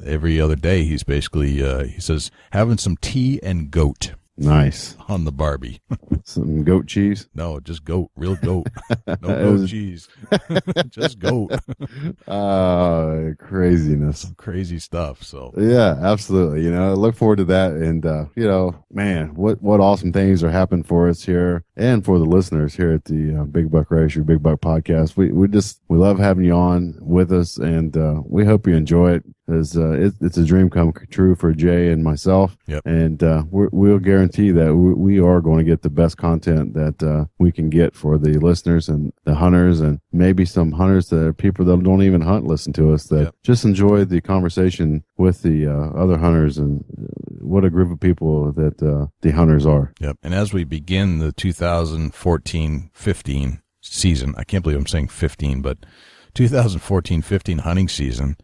every other day he's basically he says having some tea and goat. Nice. On the Barbie. Some goat cheese? No, just goat. Real goat. No goat cheese. Just goat. Craziness. Some crazy stuff. So yeah, absolutely. I look forward to that. And, man, what awesome things are happening for us here and for the listeners here at the Big Buck Registry, Big Buck Podcast. We love having you on with us, and we hope you enjoy it. It's a dream come true for Jay and myself. Yep. And we'll guarantee that we are going to get the best content that we can get for the listeners and the hunters, and maybe some hunters that are people that don't even hunt listen to us, that just enjoy the conversation with the other hunters, and what a group of people that the hunters are. Yep. And as we begin the 2014-15 season, I can't believe I'm saying 15, but 2014-15 hunting season,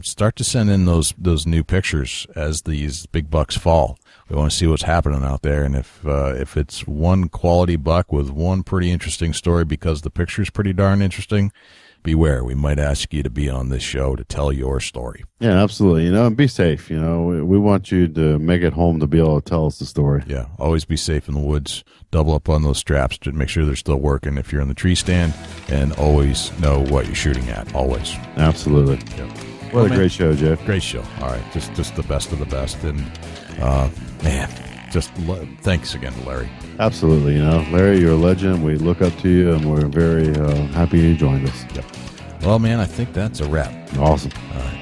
start to send in those new pictures as these big bucks fall. We want to see what's happening out there, and if it's one quality buck with one pretty interesting story because the picture's pretty darn interesting, beware. We might ask you to be on this show to tell your story. Yeah, absolutely. And be safe. We want you to make it home to be able to tell us the story. Yeah, always be safe in the woods. Double up on those straps to make sure they're still working if you're in the tree stand, and always know what you're shooting at. Always. Absolutely. Yeah. What a great show, Jeff. Great show. All right, just the best of the best. And man, thanks again to Larry. Absolutely. Larry, you're a legend. We look up to you, and we're very happy you joined us. Yep. Well, man, I think that's a wrap. Awesome.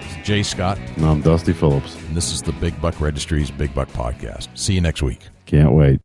It's Jay Scott. And I'm Dusty Phillips. And this is the Big Buck Registry's Big Buck Podcast. See you next week. Can't wait.